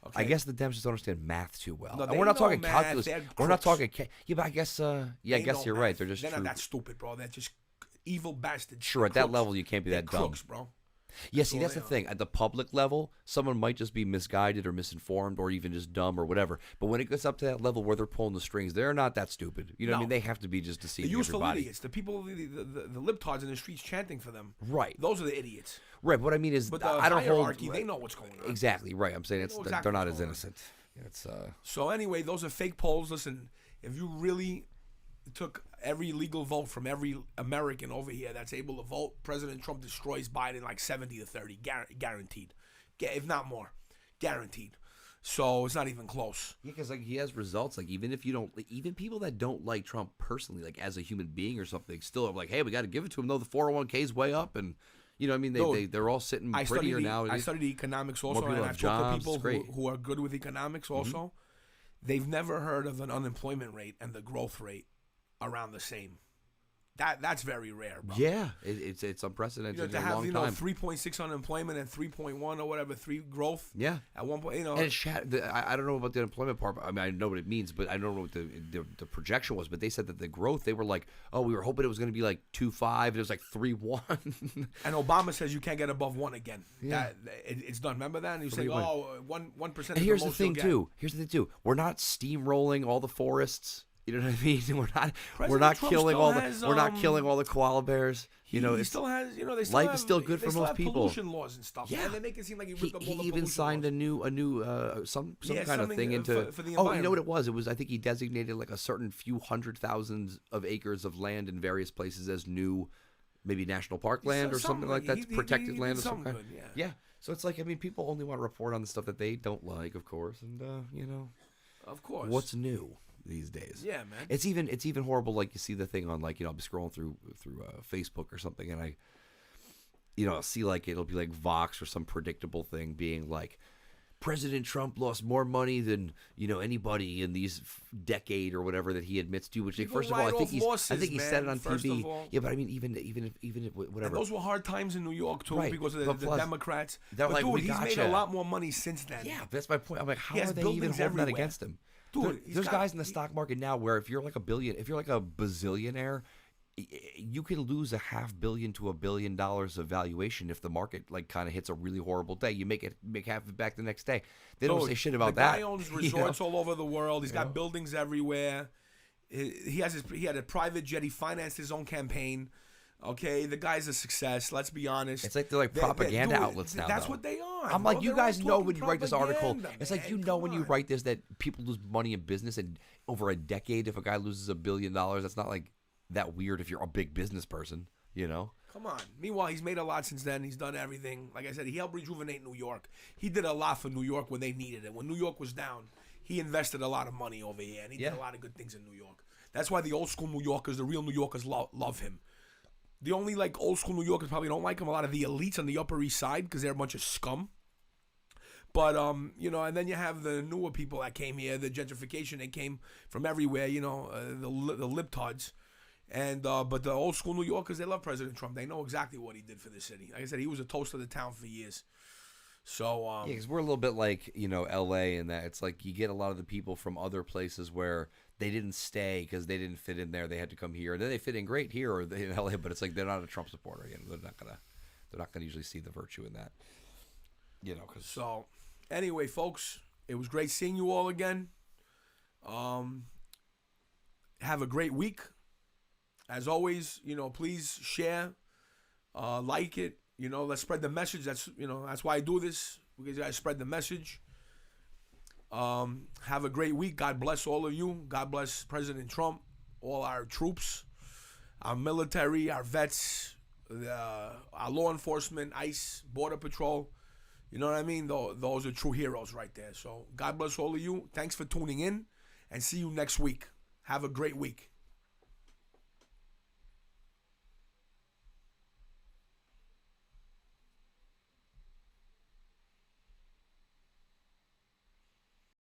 Okay. I guess the Dems just don't understand math too well. No, And they we're not know talking math, calculus. they're We're not crooks. talking. Yeah, but I guess. I They guess know you're math. right. They're just They're true. not that stupid, bro. They're just evil bastards. Sure, They're at that crooks. level, you can't be They're that dumb. crooks, bro. Yeah, see, all that's they the are. thing. At the public level, someone might just be misguided or misinformed or even just dumb or whatever. But when it gets up to that level where they're pulling the strings, they're not that stupid. You know what I No. mean? They have to be just The deceiving useful everybody. idiots, the people, the libtards in the streets chanting for them. Right. Those are the idiots. Right. What I mean is, But the I don't hold. hierarchy, they know what's going on. Exactly. Right. I'm saying it's know exactly they're not what's as going on. innocent. It's So anyway, those are fake polls. Listen, if you really took every legal vote from every American over here that's able to vote, President Trump destroys Biden like 70-30, guaranteed. If not more, guaranteed. So it's not even close. Yeah, because like he has results. Like even if you don't, like, even people that don't like Trump personally, like as a human being or something, still are like, hey, we got to give it to him. Though the 401k's way up, and you know, what I mean, they're all sitting prettier now. I studied economics also, people and have I've talked jobs, to it's people who are good with economics also. They've never heard of an unemployment rate and the growth rate around the same. That's very rare, bro. Yeah, it's unprecedented To in a have long time. 3.6 unemployment and 3.1 or whatever 3 growth. Yeah. At one point, And it's I don't know about the unemployment part. I mean, I know what it means, but I don't know what the projection was. But they said that the growth, they were like, oh, we were hoping it was going to be like 2.5. It was like 3.1. And Obama says you can't get above 1 again. Yeah. It's done. Remember that? And you say, 3.1. 1%. And here's the thing too. We're not steamrolling all the forests. You know what I mean? We're not Trump killing still all has, we're not killing all the koala bears. He it's still has, they still life have, is still good they for still most have people. pollution laws and stuff. Yeah. And they make it seem like he He, ripped up all the even pollution signed laws. a new some Yeah, kind of something, thing into for the oh, you know what environment. it was I think he designated like a certain few 100,000 of acres of land in various places as new maybe national park land or something like that, protected he land did of some kind. good, Yeah, so it's like, I mean, people only want to report on the stuff that they don't like, of course, and Of course. what's new these days. Yeah, man. It's even horrible. Like you see the thing on, like, I'll be scrolling through Facebook or something, and I I'll see like it'll be like Vox or some predictable thing being like, President Trump lost more money than anybody in these decade or whatever that he admits to. Which People first of all, I write think off he losses, said it man, on first TV. of all. Yeah, but I mean, even if whatever. And those were hard times in New York too, Right. because of But the plus, Democrats. they're But like, dude, we he's made gotcha. a lot more money since then. Yeah, that's my point. I'm like, how He has are they even buildings holding that everywhere. against him? Dude, he's there's got- guys in the stock market now where if you're like a bazillionaire, you can lose $500 million to $1 billion of valuation if the market like kind of hits a really horrible day. You make half of it back the next day. They don't Dude, say shit about the that. guy owns you know? resorts all over the world. He's got buildings everywhere. He had a private jet. He financed his own campaign. Okay, the guy's a success. Let's be honest. It's like they're like propaganda dude, outlets now. That's though. what they are. I'm bro. like, you They're guys all know talking when you write this article. propaganda, It's like, man. you know Come when you on. write this that people lose money in business, and over a decade, if a guy loses $1 billion, that's not like that weird if you're a big business person. Come on. Meanwhile, he's made a lot since then. He's done everything. Like I said, he helped rejuvenate New York. He did a lot for New York when they needed it. When New York was down, he invested a lot of money over here, and he did a lot of good things in New York. That's why the old school New Yorkers, the real New Yorkers, love him. The only like old school New Yorkers probably don't like him. A lot of the elites on the Upper East Side because they're a bunch of scum. But and then you have the newer people that came here, the gentrification. They came from everywhere. The libtards. And but the old school New Yorkers, they love President Trump. They know exactly what he did for the city. Like I said, he was a toast of the town for years. So Yeah, because we're a little bit like L.A. in that it's like you get a lot of the people from other places where they didn't stay because they didn't fit in there. They had to come here, and then they fit in great here or in L.A. But it's like they're not a Trump supporter again. They're not gonna usually see the virtue in that. So anyway, folks, it was great seeing you all again. Have a great week. As always, please share, like it. Let's spread the message. That's why I do this, because you guys spread the message. Have a great week. God bless all of you. God bless President Trump, all our troops, our military, our vets, our law enforcement, ICE, Border Patrol. You know what I mean? Those are true heroes right there. So God bless all of you. Thanks for tuning in, and see you next week. Have a great week.